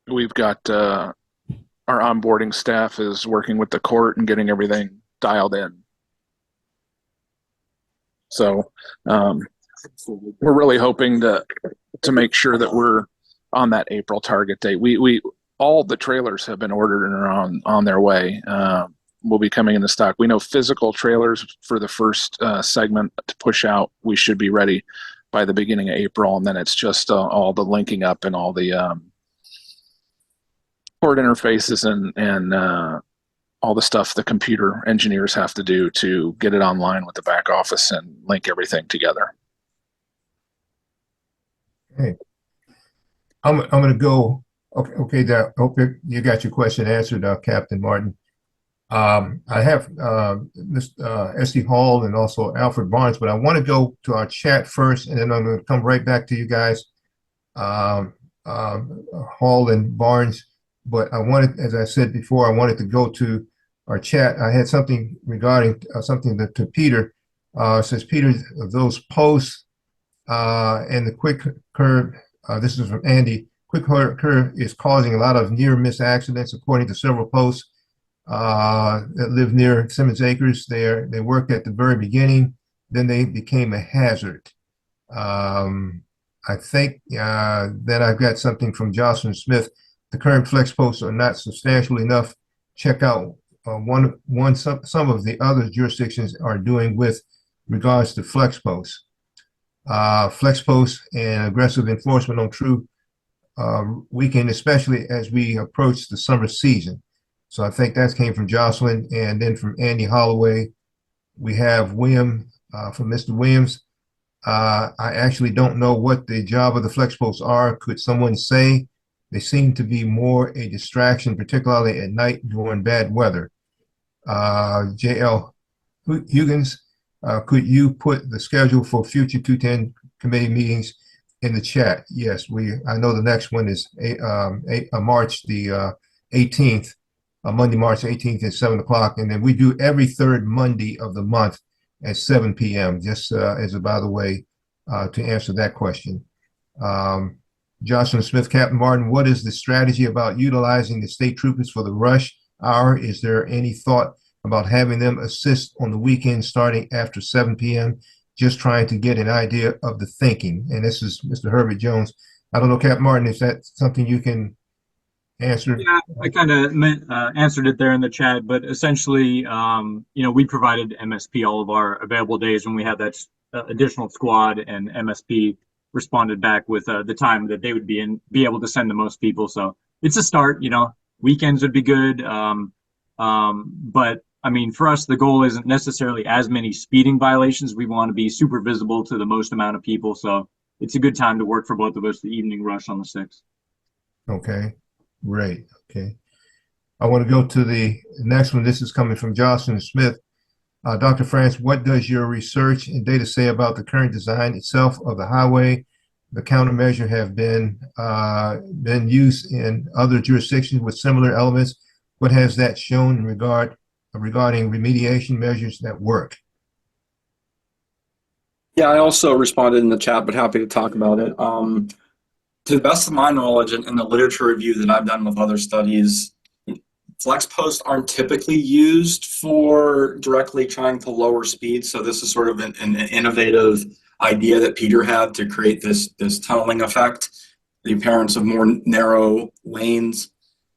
We've got our onboarding staff is working with the court and getting everything dialed in. So we're really hoping to make sure that we're on that April target date. We all the trailers have been ordered and are on their way. Will be coming into stock. We know physical trailers for the first segment to push out. We should be ready by the beginning of April, and then it's just all the linking up and all the port interfaces and all the stuff the computer engineers have to do to get it online with the back office and link everything together. Okay. I'm going to go. Okay, hope you got your question answered, Captain Martin. I have Mr. S.D. Hall and also Alfred Barnes, but I want to go to our chat first, and then I'm going to come right back to you guys, Hall and Barnes. But I wanted, as I said before, I wanted to go to our chat. I had something regarding something to Peter. It says, Peter, those posts and the quick curve, this is from Andy, quick curve is causing a lot of near-miss accidents, according to several posts that live near Simmons Acres. They worked at the very beginning, then they became a hazard. I think then I've got something from Jocelyn Smith. The current flex posts are not substantial enough. Check out some of the other jurisdictions are doing with regards to flex posts. Flex posts and aggressive enforcement on true weekend, especially as we approach the summer season. So I think that came from Jocelyn, and then from Andy Holloway, we have William from Mr. Williams. I actually don't know what the job of the flex posts are. Could someone say? They seem to be more a distraction, particularly at night during bad weather. J.L. Huggins, could you put the schedule for future 210 committee meetings in the chat? Yes, I know the next one is March the 18th, Monday, March 18th at 7 o'clock. And then we do every third Monday of the month at 7 p.m., just as a by the way, to answer that question. Jocelyn Smith, Captain Martin, what is the strategy about utilizing the state troopers for the rush hour? Is there any thought about having them assist on the weekend starting after 7 p.m.? Just trying to get an idea of the thinking. And this is Mr. Herbert Jones. I don't know, Captain Martin, is that something you can answer? Yeah, I kind of answered it there in the chat, but essentially, we provided MSP all of our available days when we had that additional squad, and MSP responded back with the time that they would be able to send the most people. So it's a start. Weekends would be good. But I mean, for us, the goal isn't necessarily as many speeding violations. We want to be super visible to the most amount of people. So it's a good time to work for both of us, the evening rush on the 6th. Okay, great. Okay. I want to go to the next one. This is coming from Jocelyn Smith. Dr. France, what does your research and data say about the current design itself of the highway? The countermeasure have been used in other jurisdictions with similar elements. What has that shown regarding remediation measures that work? Yeah, I also responded in the chat, but happy to talk about it. To the best of my knowledge and the literature review that I've done with other studies, flex posts aren't typically used for directly trying to lower speed. So this is sort of an innovative idea that Peter had to create this tunneling effect, the appearance of more narrow lanes,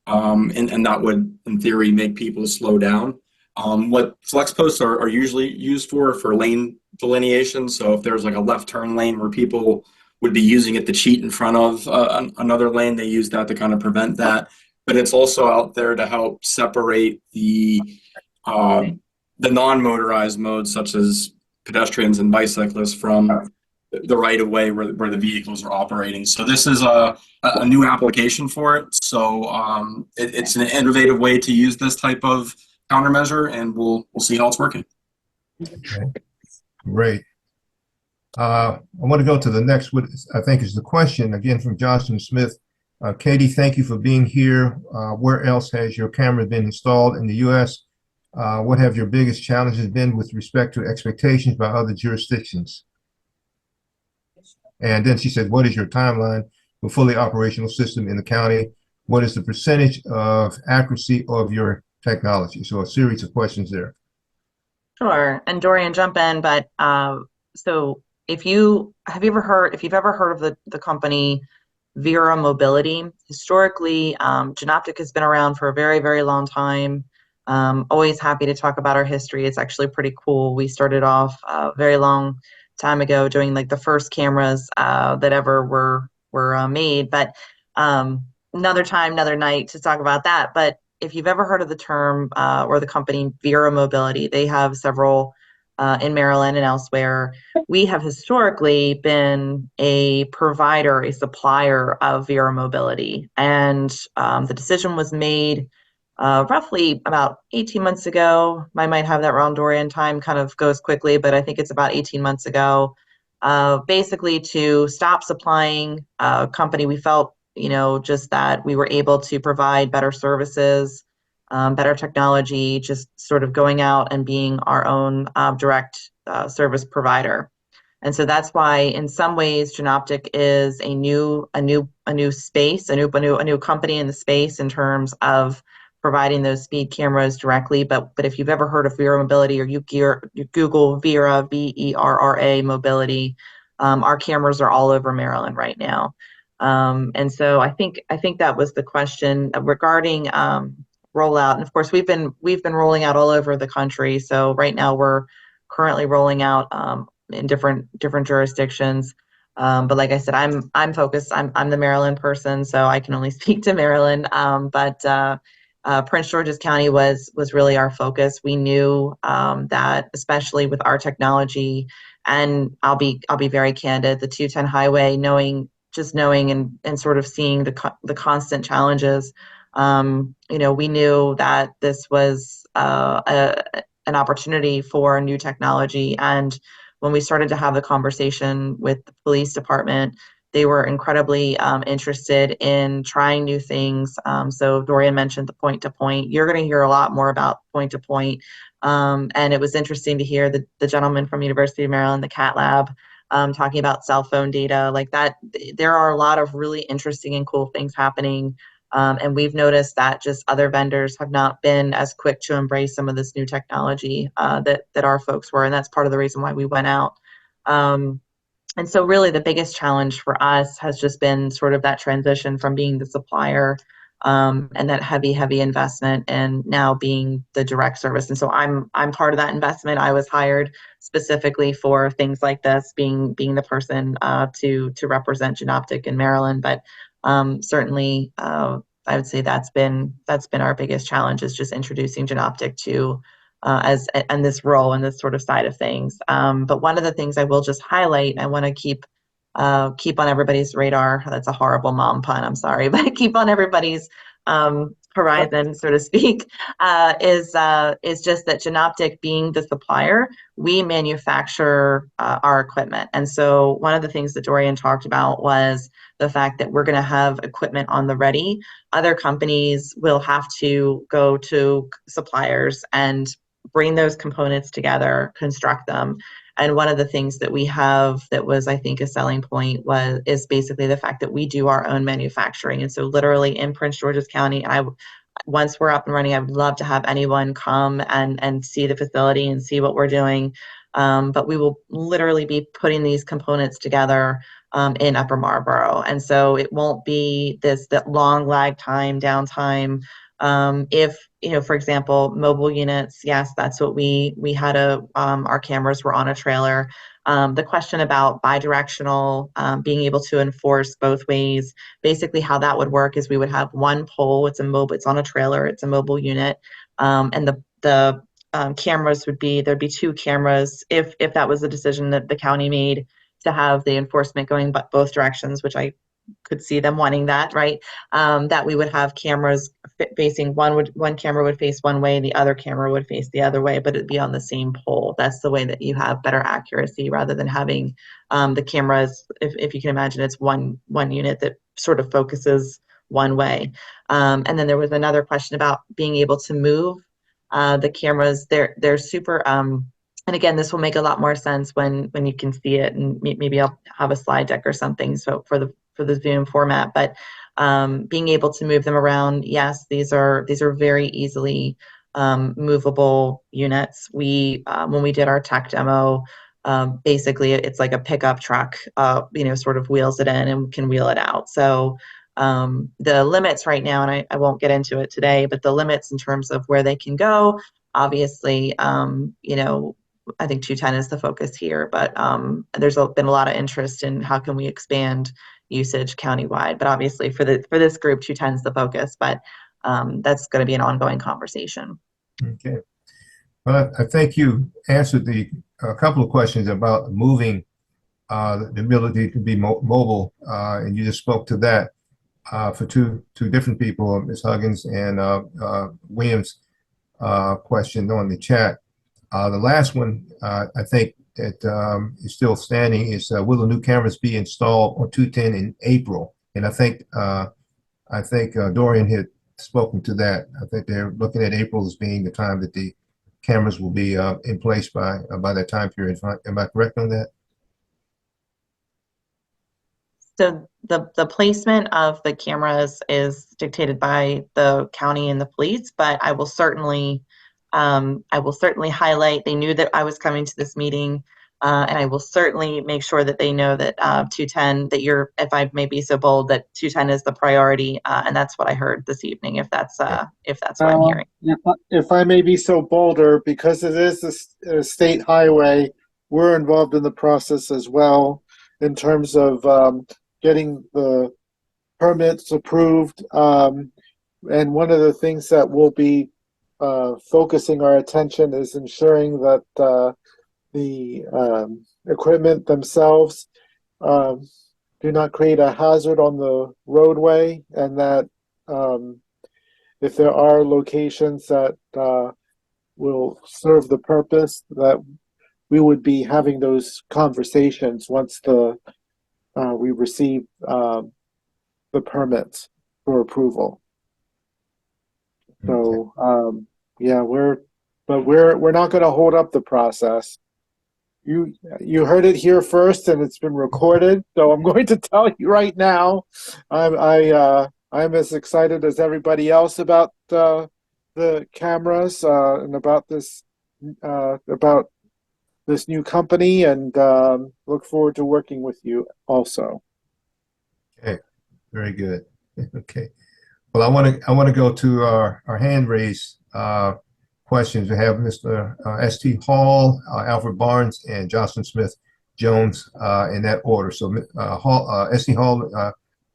and that would, in theory, make people slow down. What flex posts are usually used for lane delineation. So if there's like a left turn lane where people would be using it to cheat in front of another lane, they use that to kind of prevent that. But it's also out there to help separate the non-motorized modes, such as pedestrians and bicyclists from the right of way where the vehicles are operating. So this is a new application for it. So it's an innovative way to use this type of countermeasure, and we'll see how it's working. Great. I want to go to the next, what I think is the question, again from Johnson Smith. Katie, thank you for being here. Where else has your camera been installed in the U.S.? What have your biggest challenges been with respect to expectations by other jurisdictions? And then she said, what is your timeline for fully operational system in the county? What is the percentage of accuracy of your technology? So a series of questions there. Sure. And Dorian, jump in. But so if you've ever heard of the company Vera Mobility, historically, Genoptic has been around for a very, very long time. Always happy to talk about our history. It's actually pretty cool. We started off a very long time ago doing like the first cameras that ever were made. But another time, another night to talk about that. But if you've ever heard of the term or the company Vera Mobility, they have several in Maryland and elsewhere. We have historically been a provider, a supplier of Vera Mobility. And the decision was made roughly about 18 months ago. I might have that wrong, Dorian. Time kind of goes quickly, but I think it's about 18 months ago. Basically to stop supplying a company, we felt, just that we were able to provide better services, better technology, just sort of going out and being our own direct service provider. And so that's why, in some ways, Genoptic is a new space, a new company in the space in terms of providing those speed cameras directly. But if you've ever heard of Vera Mobility, or you Google Vera, VERRA Mobility, our cameras are all over Maryland right now. And so I think that was the question regarding rollout. And of course, we've been rolling out all over the country. So right now we're currently rolling out in different jurisdictions. But like I said, I'm focused. I'm the Maryland person, so I can only speak to Maryland. But Prince George's County was really our focus. We knew that, especially with our technology, and I'll be very candid, the 210 highway, knowing and sort of seeing the constant challenges. We knew that this was an opportunity for a new technology. And when we started to have the conversation with the police department, they were incredibly interested in trying new things. So Dorian mentioned the point-to-point. You're going to hear a lot more about point-to-point. And it was interesting to hear the gentleman from University of Maryland, the CAT Lab, talking about cell phone data like that. There are a lot of really interesting and cool things happening. And we've noticed that just other vendors have not been as quick to embrace some of this new technology that our folks were. And that's part of the reason why we went out. And so really the biggest challenge for us has just been sort of that transition from being the supplier and that heavy investment, and now being the direct service. And so I'm part of that investment. I was hired specifically for things like this, being the person to represent Genoptic in Maryland. But certainly I would say that's been our biggest challenge, is just introducing Genoptic to and this role and this sort of side of things. But one of the things I will just highlight, I want to keep on everybody's radar. That's a horrible mom pun, I'm sorry, but keep on everybody's horizon, so to speak, is just that Genoptic, being the supplier, we manufacture our equipment. And so one of the things that Dorian talked about was the fact that we're going to have equipment on the ready. Other companies will have to go to suppliers and bring those components together, construct them. And one of the things that we have that was, I think, a selling point is basically the fact that we do our own manufacturing. And so literally in Prince George's County, once we're up and running, I would love to have anyone come and see the facility and see what we're doing. But we will literally be putting these components together in Upper Marlboro. And so it won't be that long lag time, downtime. If, for example, mobile units, yes, that's what we had our cameras were on a trailer. The question about bidirectional, being able to enforce both ways, basically how that would work is we would have one pole, it's on a trailer, it's a mobile unit, and the cameras would be, there'd be 2 cameras if that was the decision that the county made to have the enforcement going both directions, which I could see them wanting that, right? That we would have cameras facing one camera would face one way, the other camera would face the other way, but it'd be on the same pole. That's the way that you have better accuracy rather than having the cameras. If you can imagine, it's one unit that sort of focuses one way. And then there was another question about being able to move the cameras. They're super. And again, this will make a lot more sense when you can see it, and maybe I'll have a slide deck or something. So for the Zoom format, but being able to move them around, yes, these are very easily movable units. We when we did our tech demo, basically it's like a pickup truck, sort of wheels it in and can wheel it out. So the limits right now, and I won't get into it today, but the limits in terms of where they can go, obviously, I think 210 is the focus here, but there's been a lot of interest in how can we expand usage countywide. But obviously for this group, 210 is the focus, but that's going to be an ongoing conversation. Okay. Well, I think you answered a couple of questions about moving the ability to be mobile, and you just spoke to that for two different people, Ms. Huggins and Williams' question on the chat. The last one, I think that is still standing is, will the new cameras be installed on 210 in April? And I think Dorian had spoken to that. I think they're looking at April as being the time that the cameras will be in place by that time period. Am I correct on that? So the placement of the cameras is dictated by the county and the police, but I will certainly highlight. They knew that I was coming to this meeting, and I will certainly make sure that they know that 210, if I may be so bold, that 210 is the priority, and that's what I heard this evening. If that's what I'm hearing. If I may be so bolder, because it is a state highway, we're involved in the process as well in terms of getting the permits approved. And one of the things that we'll be focusing our attention is ensuring that the equipment themselves do not create a hazard on the roadway, and that if there are locations that will serve the purpose, that we would be having those conversations once we receive the permits for approval. So we're not going to hold up the process. You heard it here first, and it's been recorded. So I'm going to tell you right now, I'm as excited as everybody else about the cameras and about this new company, and look forward to working with you also. Okay, very good. Okay. Well, I want to go to our hand raise questions. We have Mr. S.T. Hall, Alfred Barnes, and Jocelyn Smith Jones in that order. So S.T. Hall,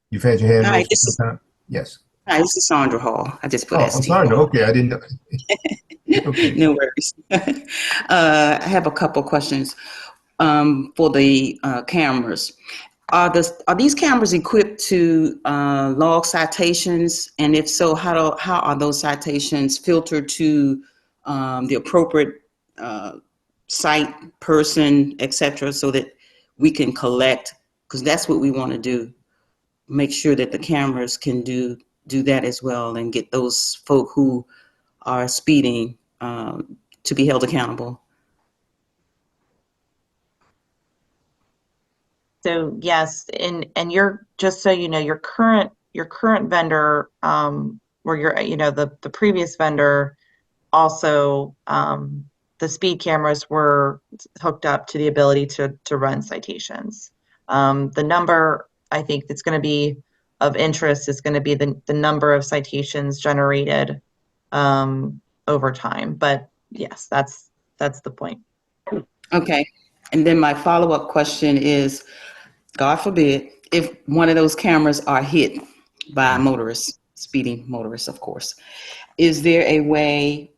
you've had your hand Hi, raised for some time? Yes. Hi, this is Sandra Hall. I just put ST Sandra. Hall. Okay, I didn't know. Okay. No worries. I have a couple questions for the cameras. Are these cameras equipped to log citations? And if so, how are those citations filtered to the appropriate site, person, etc., so that we can collect? Because that's what we want to do. Make sure that the cameras can do that as well, and get those folk who are speeding to be held accountable. So yes, and you're, just so you know, your current vendor, or the previous vendor, also the speed cameras were hooked up to the ability to run citations. The number I think that's going to be of interest is going to be the number of citations generated over time. But yes, that's the point. Okay. And then my follow-up question is, God forbid, if one of those cameras are hit by a motorist, speeding motorist, of course, is there a way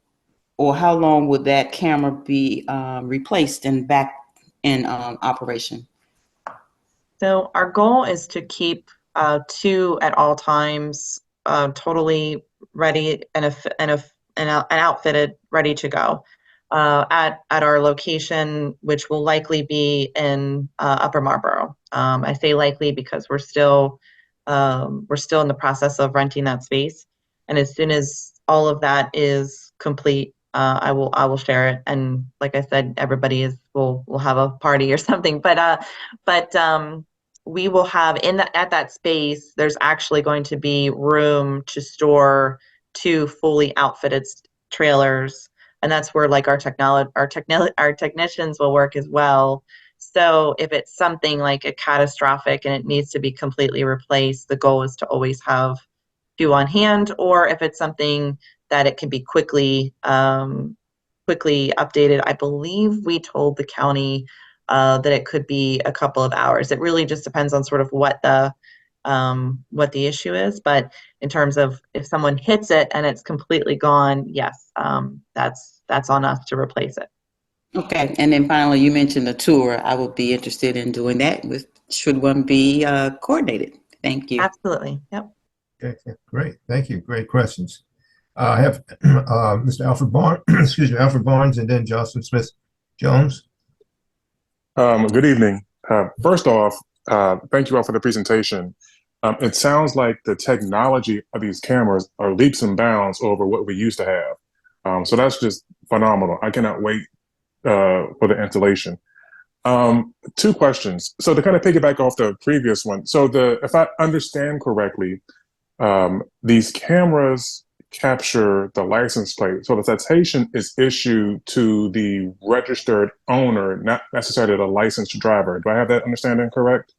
or how long would that camera be replaced and back in operation? So our goal is to keep 2 at all times, totally ready and outfitted, ready to go at our location, which will likely be in Upper Marlboro. I say likely because we're still in the process of renting that space, and as soon as all of that is complete, I will share it. And like I said, everybody will have a party or something. But we will have at that space, there's actually going to be room to store 2 fully outfitted trailers, and that's where like our technicians will work as well. So if it's something like a catastrophic and it needs to be completely replaced, the goal is to always have 2 on hand, or if it's something that it can be quickly updated. I believe we told the county that it could be a couple of hours. It really just depends on sort of what the issue is. But in terms of if someone hits it and it's completely gone, yes, that's on us to replace it. Okay, and then finally, you mentioned a tour. I would be interested in doing that. Should one be coordinated? Thank you. Absolutely. Yep. Okay, great. Thank you. Great questions. I have Mr. Alfred Barnes, excuse me, Alfred Barnes, and then Jocelyn Smith Jones. Good evening. First off, thank you all for the presentation. It sounds like the technology of these cameras are leaps and bounds over what we used to have. So that's just phenomenal. I cannot wait for the installation. 2 questions. So to kind of piggyback off the previous one, so if I understand correctly, these cameras capture the license plate. So the citation is issued to the registered owner, not necessarily the licensed driver. Do I have that understanding correct?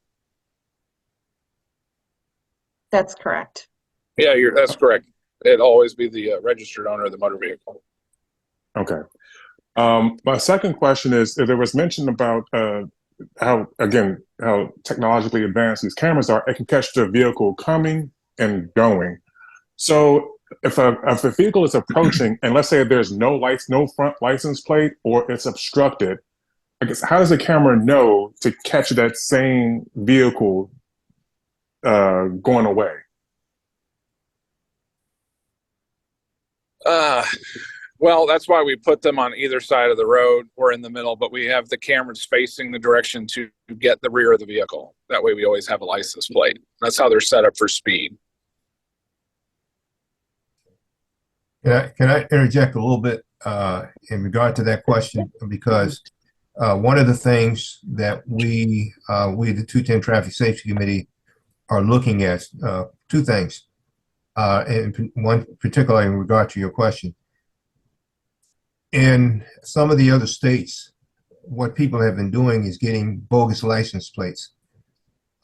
That's correct. Yeah, that's correct. It'd always be the registered owner of the motor vehicle. Okay. My second question is, there was mention about how technologically advanced these cameras are. It can catch the vehicle coming and going. So if a vehicle is approaching, and let's say there's no front license plate, or it's obstructed, I guess, how does the camera know to catch that same vehicle going away? Well, that's why we put them on either side of the road or in the middle, but we have the cameras facing the direction to get the rear of the vehicle. That way we always have a license plate. That's how they're set up for speed. Can I interject a little bit in regard to that question? Because one of the things that we, the 210 Traffic Safety Committee, are looking at, 2 things, and one particularly in regard to your question. In some of the other states, what people have been doing is getting bogus license plates.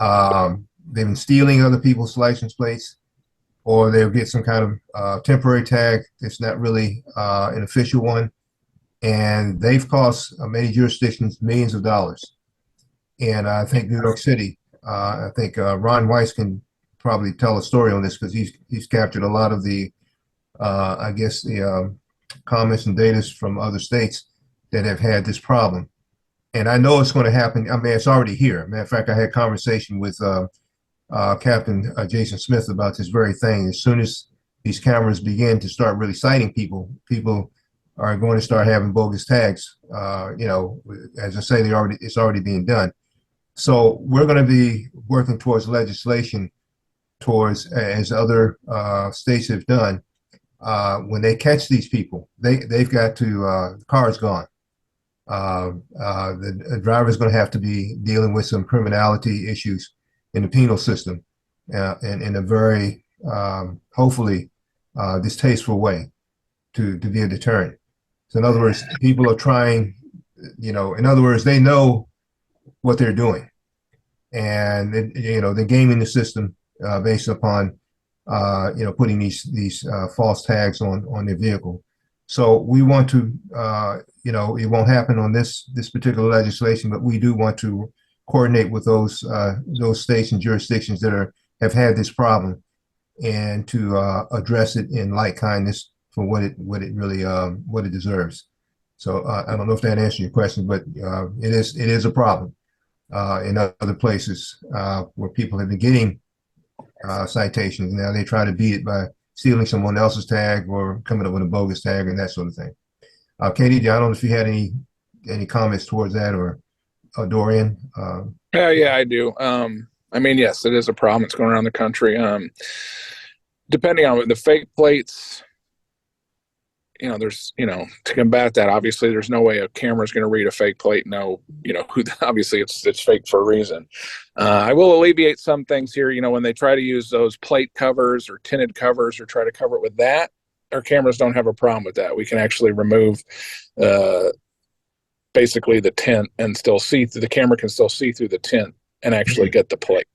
They've been stealing other people's license plates, or they'll get some kind of temporary tag that's not really an official one. And they've cost many jurisdictions millions of dollars. And I think New York City, I think Ron Weiss can probably tell a story on this, because he's captured a lot of the, I guess, the comments and data from other states that have had this problem. And I know it's going to happen. I mean, it's already here. Matter of fact, I had a conversation with Captain Jason Smith about this very thing. As soon as these cameras begin to start really citing people, people are going to start having bogus tags. You know, as I say, it's already being done. So we're going to be working towards legislation, towards, as other states have done. When they catch these people, they've got to, the car's gone. The driver's going to have to be dealing with some criminality issues in the penal system, and in a very, hopefully, distasteful way to be a deterrent. So in other words, people are trying, you know, in other words, they know what they're doing, and they're gaming the system based upon putting these false tags on their vehicle. So we want to, it won't happen on this particular legislation, but we do want to coordinate with those states and jurisdictions that have had this problem, and to address it in like kindness what it really what it deserves. So I don't know if that answers your question, but it is a problem in other places where people have been getting citations. Now they try to beat it by stealing someone else's tag or coming up with a bogus tag and that sort of thing. Katie, I don't know if you had any comments towards that, or Dorian. Yeah, I do. I mean, yes, it is a problem. It's going around the country. Depending on the fake plates, there's, to combat that, obviously there's no way a camera's going to read a fake plate and know, who, obviously it's fake for a reason. I will alleviate some things here, when they try to use those plate covers or tinted covers or try to cover it with that, our cameras don't have a problem with that. We can actually remove, basically the tint and still the camera can still see through the tint and actually get the plate.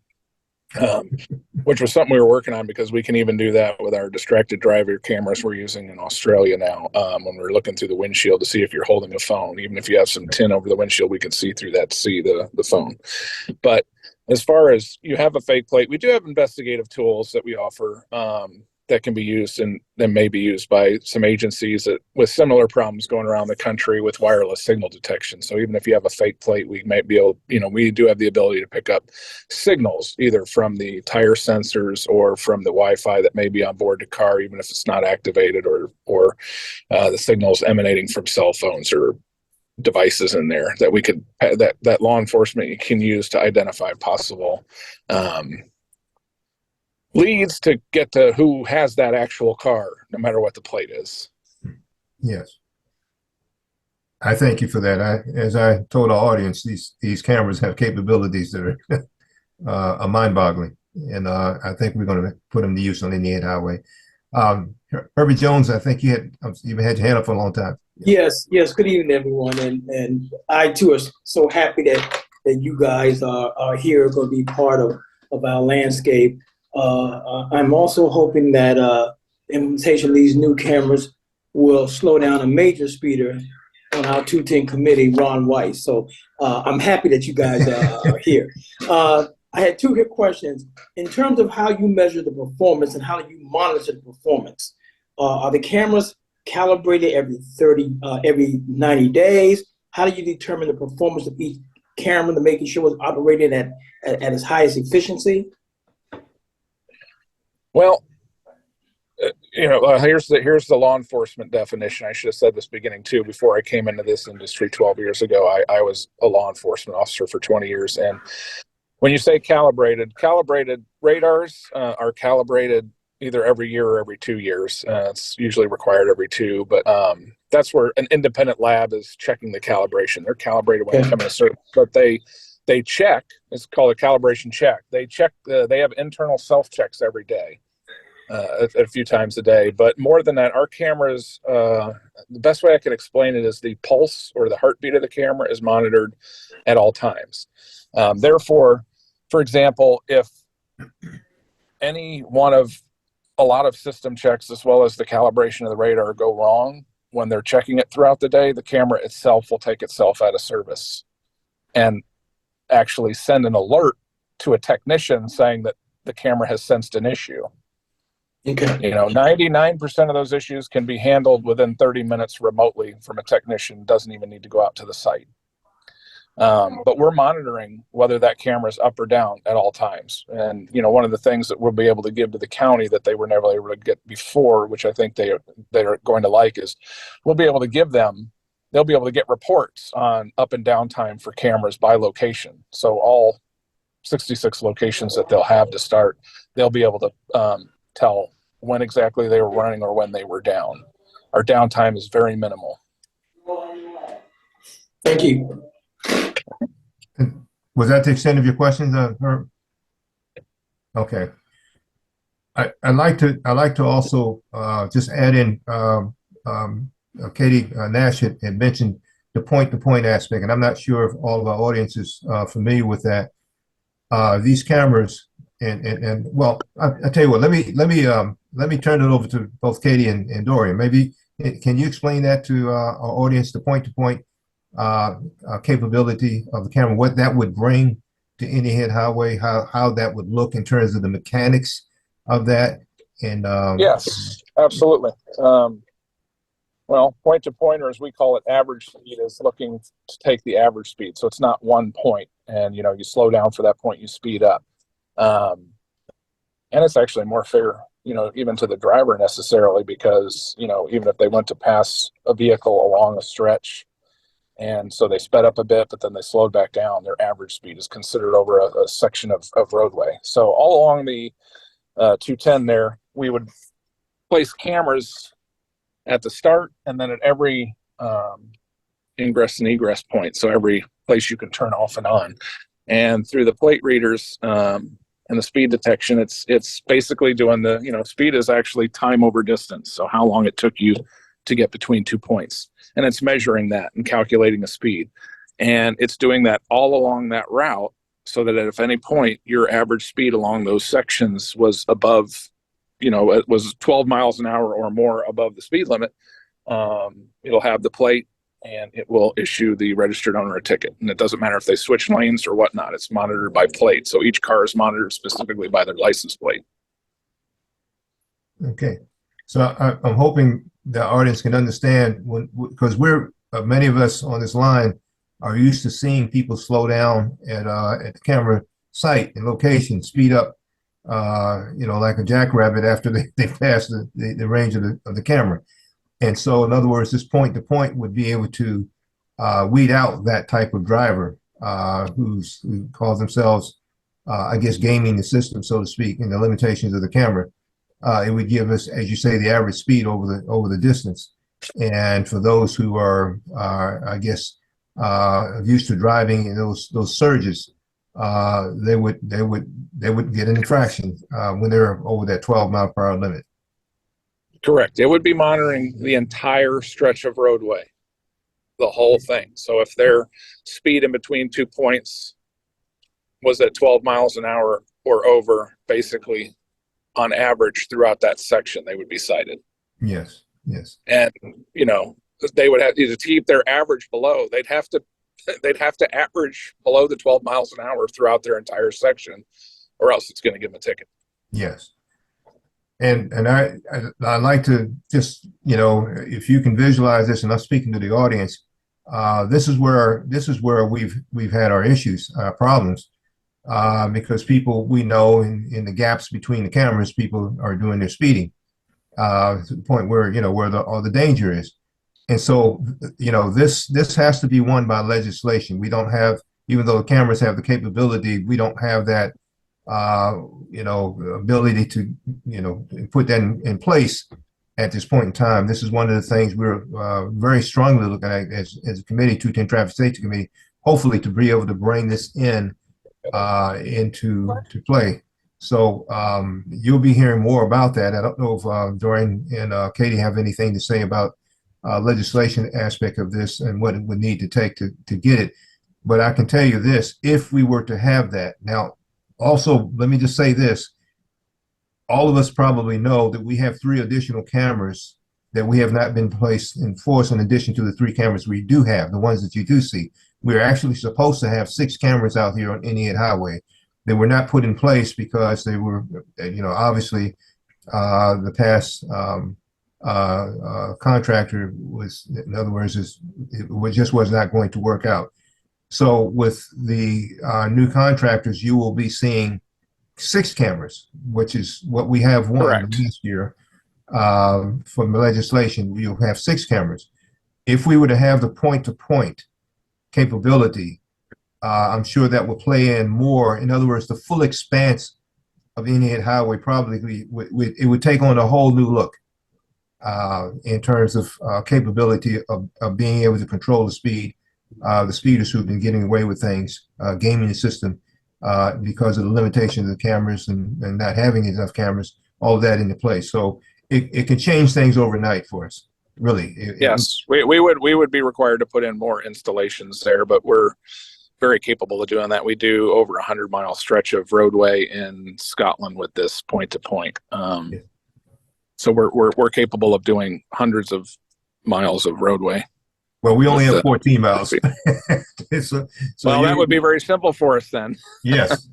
Which was something we were working on, because we can even do that with our distracted driver cameras we're using in Australia now. When we're looking through the windshield to see if you're holding a phone, even if you have some tint over the windshield, we can see through that to see the phone. But as far as you have a fake plate, we do have investigative tools that we offer that can be used and may be used by some agencies with similar problems going around the country with wireless signal detection. So even if you have a fake plate, we might be able, we do have the ability to pick up signals either from the tire sensors or from the Wi-Fi that may be on board the car, even if it's not activated, or the signals emanating from cell phones or devices in there that we could that law enforcement can use to identify possible leads to get to who has that actual car, no matter what the plate is. Yes. I thank you for that. As I told our audience, these cameras have capabilities that are mind-boggling, and I think we're going to put them to use on Indiana Highway. Herbie Jones, I think you've had your hand up for a long time. Yes. Good evening, everyone, and I too are so happy that you guys are here, going to be part of our landscape. I'm also hoping that implementation of these new cameras will slow down a major speeder on our 210 committee, Ron Weiss. So I'm happy that you guys are here. I had two quick questions. In terms of how you measure the performance and how you monitor the performance, are the cameras calibrated every 90 days? How do you determine the performance of each camera to making sure it's operating at its highest efficiency? Well, here's the law enforcement definition. I should have said this beginning too. Before I came into this industry 12 years ago, I was a law enforcement officer for 20 years. And when you say calibrated radars are calibrated either every year or every 2 years. It's usually required every 2, but that's where an independent lab is checking the calibration. They're calibrated when they come in a certain, but they check. It's called a calibration check. They check. They have internal self checks every day, a few times a day. But more than that, our cameras. The best way I can explain it is the pulse or the heartbeat of the camera is monitored at all times. Therefore, for example, if any one of a lot of system checks as well as the calibration of the radar go wrong when they're checking it throughout the day, the camera itself will take itself out of service and actually send an alert to a technician saying that the camera has sensed an issue. Okay. 99% of those issues can be handled within 30 minutes remotely from a technician. Doesn't even need to go out to the site. But we're monitoring whether that camera is up or down at all times. And, one of the things that we'll be able to give to the county that they were never able to get before, which I think they're going to like, is we'll be able to give them, they'll be able to get reports on up and down time for cameras by location. So all 66 locations that they'll have to start, they'll be able to tell when exactly they were running or when they were down. Our downtime is very minimal. Thank you. Was that the extent of your questions, Herb? Okay. I'd like to also just add in Katie Nash had mentioned the point-to-point aspect, and I'm not sure if all of our audience is familiar with that. These cameras, and well, I tell you what, let me turn it over to both Katie and Dorian. Maybe can you explain that to our audience, the point-to-point capability of the camera, what that would bring to Indiana Highway, how that would look in terms of the mechanics of that? And yes, absolutely. Well, point to point, or as we call it, average speed is looking to take the average speed. So it's not one point and, you know, you slow down for that point, you speed up. And it's actually more fair, you know, even to the driver necessarily, because, you know, even if they went to pass a vehicle along a stretch and so they sped up a bit, but then they slowed back down, their average speed is considered over a section of roadway. So all along the 210 there, we would place cameras at the start and then at every ingress and egress point. So every place you can turn off and on. And through the plate readers and the speed detection, it's basically doing the, you know, speed is actually time over distance. So how long it took you to get between 2 points. And it's measuring that and calculating a speed. And it's doing that all along that route so that at any point your average speed along those sections was above, you know, it was 12 miles an hour or more above the speed limit. It'll have the plate and it will issue the registered owner a ticket. And it doesn't matter if they switch lanes or whatnot, it's monitored by plate. So each car is monitored specifically by their license plate. Okay. So I'm hoping the audience can understand because many of us on this line are used to seeing people slow down at the camera site and location, speed up, you know, like a jackrabbit after they pass the range of the camera. And so, in other words, this point to point would be able to weed out that type of driver who calls themselves, I guess, gaming the system, so to speak, and the limitations of the camera. It would give us, as you say, the average speed over the distance. And for those who are I guess, used to driving in those surges, they would get an infraction when they're over that 12-mile-per-hour limit. Correct. It would be monitoring the entire stretch of roadway, the whole thing. So if their speed in between 2 points was at 12 miles an hour or over, basically on average throughout that section, they would be cited. Yes, yes. And, you know, they would have to keep their average below. They'd have to average below the 12 miles an hour throughout their entire section, or else it's going to give them a ticket. Yes. And I'd like to just, you know, if you can visualize this, and I'm speaking to the audience, this is where we've had our issues, problems, because people we know in the gaps between the cameras, people are doing their speeding to the point where, you know, where all the danger is. And so, you know, this has to be won by legislation. We don't have, even though the cameras have the capability, we don't have that, you know, ability to, you know, put that in place at this point in time. This is one of the things we're very strongly looking at as a committee, 210 Traffic Safety Committee, hopefully to be able to bring this into play. So you'll be hearing more about that. I don't know if Doreen and Katie have anything to say about legislation aspect of this and what it would need to take to get it. But I can tell you this, if we were to have that. Now, also, let me just say this. All of us probably know that we have 3 additional cameras that we have not been placed in force in addition to the 3 cameras we do have, the ones that you do see. We're actually supposed to have 6 cameras out here on Indian Highway. They were not put in place because they were, you know, obviously the past contractor was, in other words, it just was not going to work out. So with the new contractors, you will be seeing 6 cameras, which is what we have one this year. From the legislation, you'll have 6 cameras. If we were to have the point-to-point capability, I'm sure that will play in more. In other words, the full expanse of Indian Highway probably it would take on a whole new look in terms of capability of being able to control the speed. The speeders who've been getting away with things, gaming the system because of the limitation of the cameras and not having enough cameras, all of that into place. So it can change things overnight for us, really. Yes, we would be required to put in more installations there, but we're very capable of doing that. We do over 100-mile stretch of roadway in Scotland with this point-to-point. So we're capable of doing hundreds of miles of roadway. Well, we only have 14 miles. So that would be very simple for us then. Yes.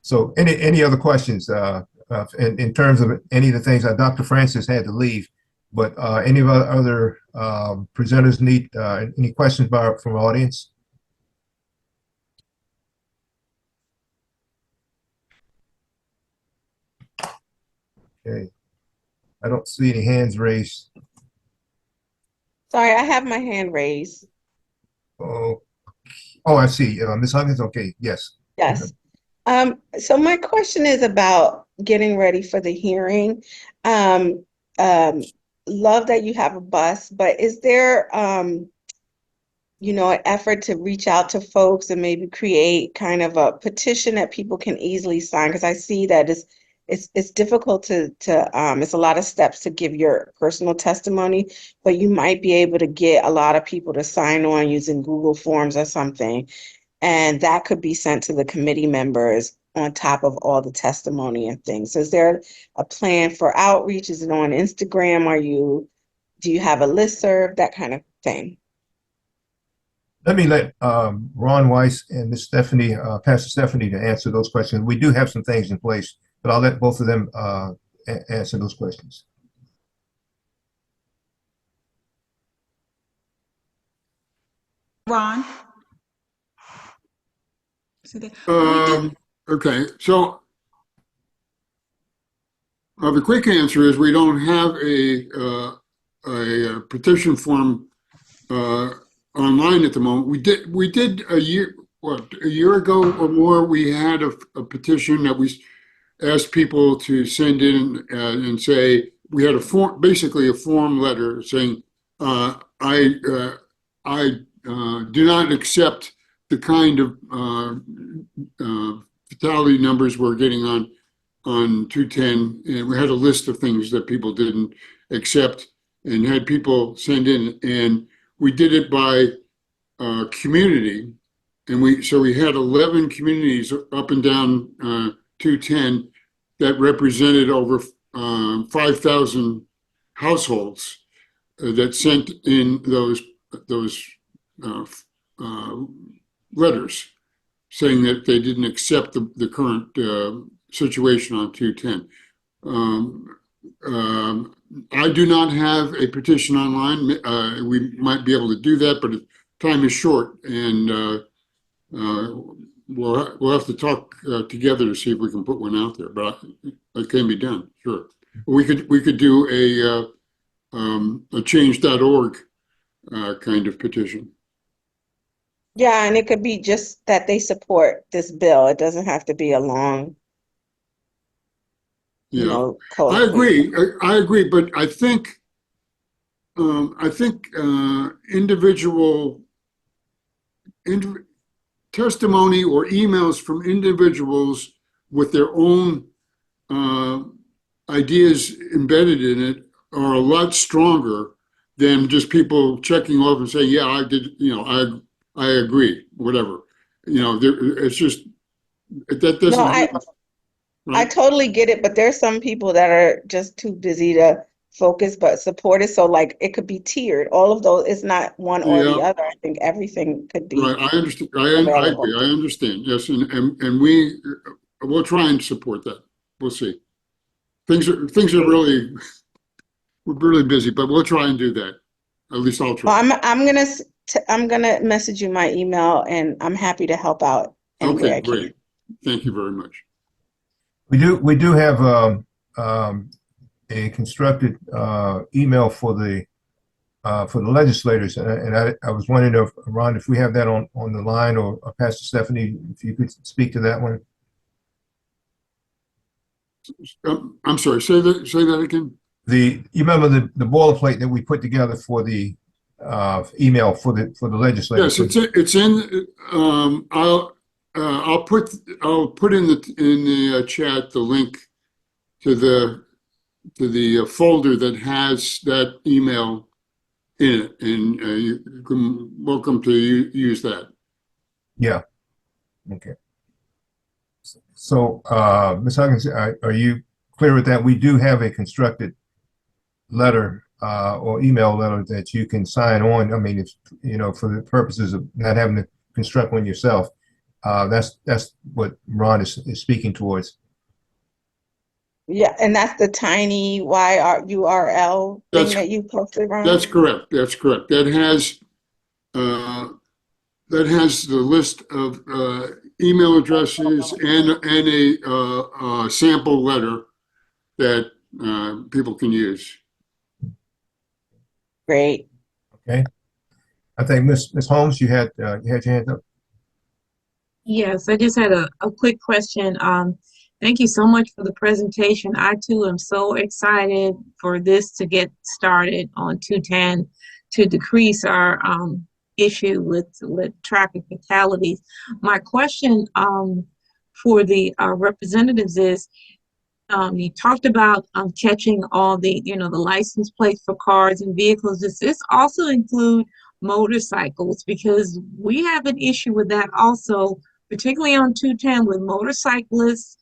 So any other questions in terms of any of the things that Dr. Francis had to leave? But any of our other presenters need any questions from our audience? Okay. I don't see any hands raised. Sorry, I have my hand raised. Oh, I see. Ms. Huggins, okay, yes. Yes. So my question is about getting ready for the hearing. Um, Love that you have a bus, but is there, you know, an effort to reach out to folks and maybe create kind of a petition that people can easily sign? Because I see that it's difficult to it's a lot of steps to give your personal testimony, but you might be able to get a lot of people to sign on using Google Forms or something. And that could be sent to the committee members on top of all the testimony and things. So is there a plan for outreach? Is it on Instagram? Do you have a listserv, that kind of thing? Let me let Ron Weiss and Ms. Stephanie, Pastor Stephanie, to answer those questions. We do have some things in place, but I'll let both of them answer those questions. Ron? So Okay, so the quick answer is we don't have a petition form online at the moment. We did a year ago or more. We had a petition that we asked people to send in and say we had a form, basically a form letter saying I do not accept the kind of fatality numbers we're getting on 210, and we had a list of things that people didn't accept and had people send in, and we did it by community, and we had 11 communities up and down 210 that represented over 5,000 households that sent in those letters saying that they didn't accept the current situation on 210. I do not have a petition online. We might be able to do that, but time is short, and we'll have to talk together to see if we can put one out there. But it can be done, sure. We could do a change.org kind of petition. Yeah, and it could be just that they support this bill. It doesn't have to be a long, you know, code. I agree, but I think individual testimony or emails from individuals with their own ideas embedded in it are a lot stronger than just people checking off and saying, yeah, I did, you know, I agree, whatever. You know, it's just, that doesn't. No, I totally get it, but there's some people that are just too busy to focus but support it. So like it could be tiered. All of those, it's not one or the other. I think everything could be. Right, I understand. I agree. I understand. Yes, and we'll try and support that. We'll see. Things are really, we're really busy, but we'll try and do that. At least I'll try. Well, I'm gonna message you my email, and I'm happy to help out any way I can. Great. Thank you very much. We do have a constructed email for the legislators, and I was wondering if Ron, if we have that on the line, or Pastor Stephanie, if you could speak to that one. I'm sorry. Say that again. You remember the boilerplate that we put together for the email for the legislators? Yes, it's in. I'll put in the chat the link to the folder that has that email in it, and you're welcome to use that. Yeah. Okay. So, Ms. Huggins, are you clear with that? We do have a constructed letter or email letter that you can sign on. I mean, if you know, for the purposes of not having to construct one yourself. That's what Ron is speaking towards. Yeah, and that's the tiny URL thing That's- that you posted, Ron? That's correct. That's correct. That has the list of email addresses and a sample letter that people can use. Great. Okay. I think Ms. Holmes, you had your hand up. Yes, I just had a quick question. Thank you so much for the presentation. I too am so excited for this to get started on 210 to decrease our issue with traffic fatalities. My question for the representatives is, you talked about catching all the, the license plates for cars and vehicles. Does this also include motorcycles? Because we have an issue with that also, particularly on 210 with motorcyclists,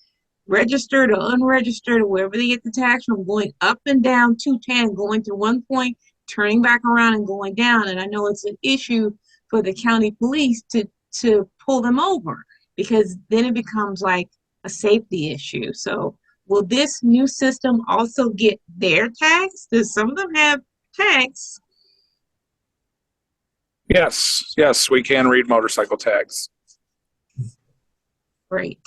registered or unregistered or wherever they get the tax from, going up and down 210, going to one point, turning back around and going down. And I know it's an issue for the county police to pull them over, because then it becomes like a safety issue. So will this new system also get their tax? Does some of them have tax? Yes, we can read motorcycle tags. Great.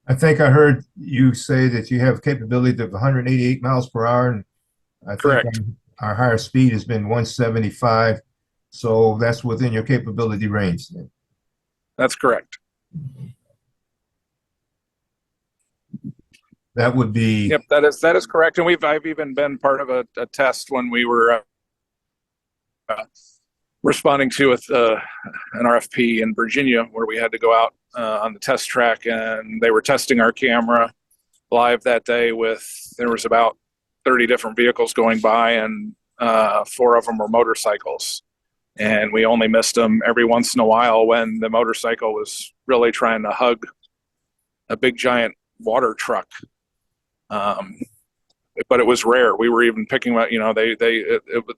I think I heard you say that you have capability of 188 miles per hour, and I think Correct. our higher speed has been 175, so that's within your capability range. That's correct. That would be Yep, that is correct. And I've even been part of a test when we were responding to an RFP in Virginia, where we had to go out on the test track, and they were testing our camera live that day there was about 30 different vehicles going by, and 4 of them were motorcycles. And we only missed them every once in a while when the motorcycle was really trying to hug a big giant water truck. But it was rare. We were even picking up, they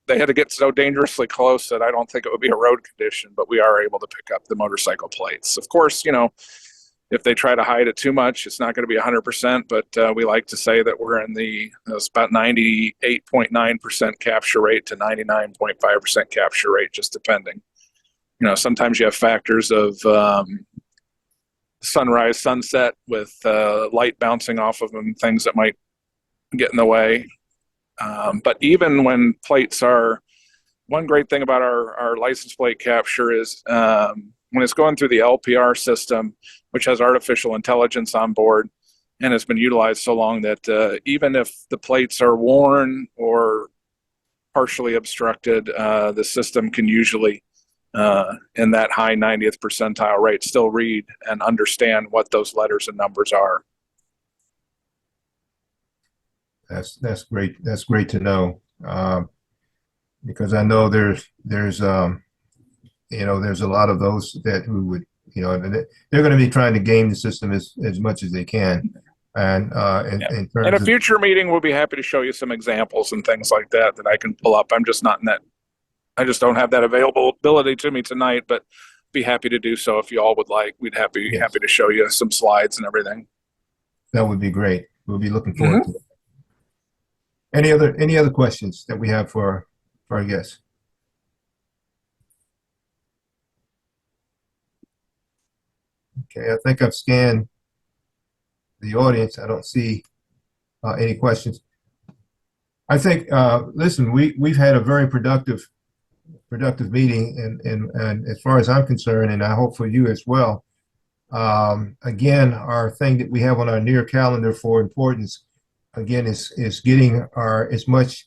had to get so dangerously close that I don't think it would be a road condition, but we are able to pick up the motorcycle plates. Of course, if they try to hide it too much, it's not going to be 100%, but we like to say that we're in it's about 98.9% capture rate to 99.5% capture rate, just depending. Sometimes you have factors of sunrise, sunset with light bouncing off of them, things that might get in the way. But even when plates one great thing about our license plate capture is when it's going through the LPR system, which has artificial intelligence on board and has been utilized so long that even if the plates are worn or partially obstructed, the system can usually, in that high 90th percentile rate, still read and understand what those letters and numbers are. That's great. That's great to know, because I know there's a lot of those who would, they're going to be trying to game the system as much as they can. And in terms In a of, future meeting, we'll be happy to show you some examples and things like that I can pull up. I'm just not in that. I just don't have that availability to me tonight, but be happy to do so if you all would like. We'd happy to show you some slides and everything. that would be great. We'll be looking forward to it. Any other questions that we have for our guests? Okay, I think I've scanned the audience. I don't see any questions. I think, listen, we've had a very productive meeting, and as far as I'm concerned, and I hope for you as well. Again, our thing that we have on our near calendar for importance, again, is getting as much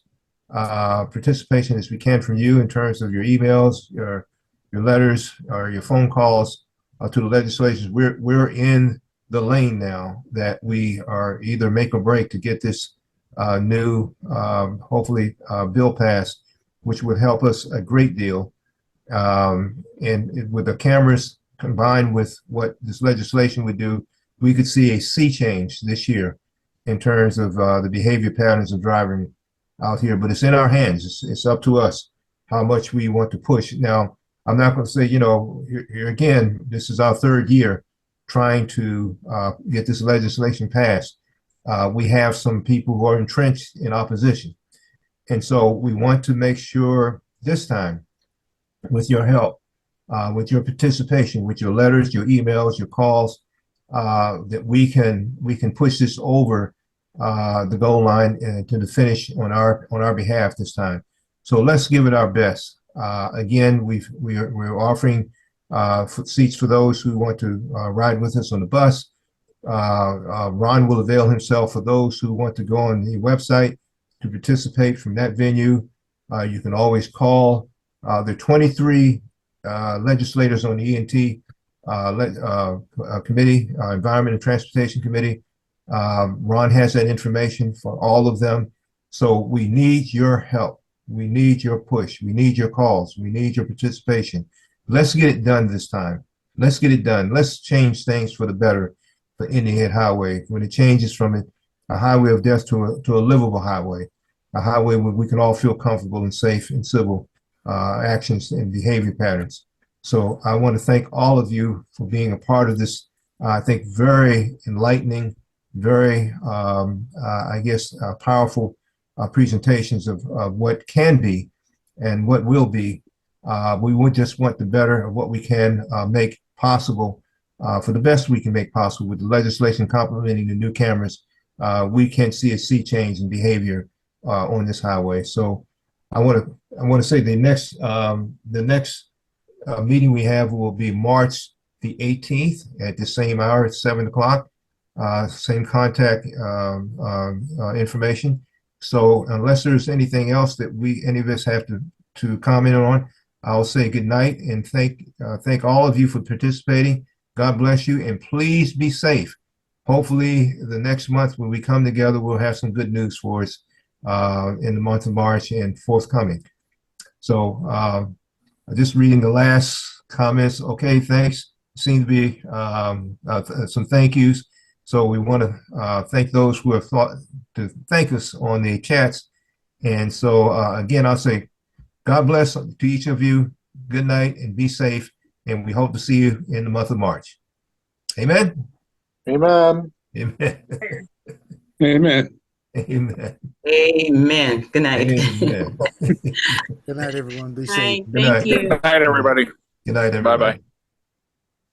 participation as we can from you in terms of your emails, your letters, or your phone calls to the legislation. We're in the lane now that we are either make or break to get this new, hopefully, bill passed, which would help us a great deal. And with the cameras combined with what this legislation would do, we could see a sea change this year in terms of the behavior patterns of driving out here. But it's in our hands. It's up to us how much we want to push. Now, I'm not going to say, here again, this is our 3rd year trying to get this legislation passed. we have some people who are entrenched in opposition. And so we want to make sure this time, with your help, with your participation, with your letters, your emails, your calls, that we can push this over the goal line and to the finish on our behalf this time. So let's give it our best. Again, we're offering seats for those who want to ride with us on the bus. Ron will avail himself for those who want to go on the website to participate from that venue. You can always call. There are 23 legislators on the E&T committee, Environment and Transportation Committee. Ron has that information for all of them. So we need your help. We need your push. We need your calls. We need your participation. Let's get it done this time. Let's get it done. Let's change things for the better for Indian Head Highway, when it changes from a highway of death to a livable highway, a highway where we can all feel comfortable and safe in civil actions and behavior patterns. So I want to thank all of you for being a part of this, I think, very enlightening, very, powerful presentations of what can be and what will be. We would just want the better of what we can make possible for the best we can make possible with the legislation complementing the new cameras. We can see a sea change in behavior on this highway. So I want to say the next meeting we have will be March the 18th at the same hour at 7 o'clock. Same contact information. So unless there's anything else that any of us have to comment on, I'll say good night and thank all of you for participating. God bless you, and please be safe. Hopefully the next month when we come together, we'll have some good news for us in the month of March and forthcoming. So just reading the last comments. Okay, thanks. Seem to be some thank yous. So we want to thank those who have thought to thank us on the chats. And so again, I'll say God bless to each of you. Good night and be safe. And we hope to see you in the month of March. Amen. Amen. Amen. Amen. Amen. Amen. Good night. Amen. Good night, everyone. Be safe. Hi, Good night. thank you. Good night, everybody. Good night, everybody. Bye-bye.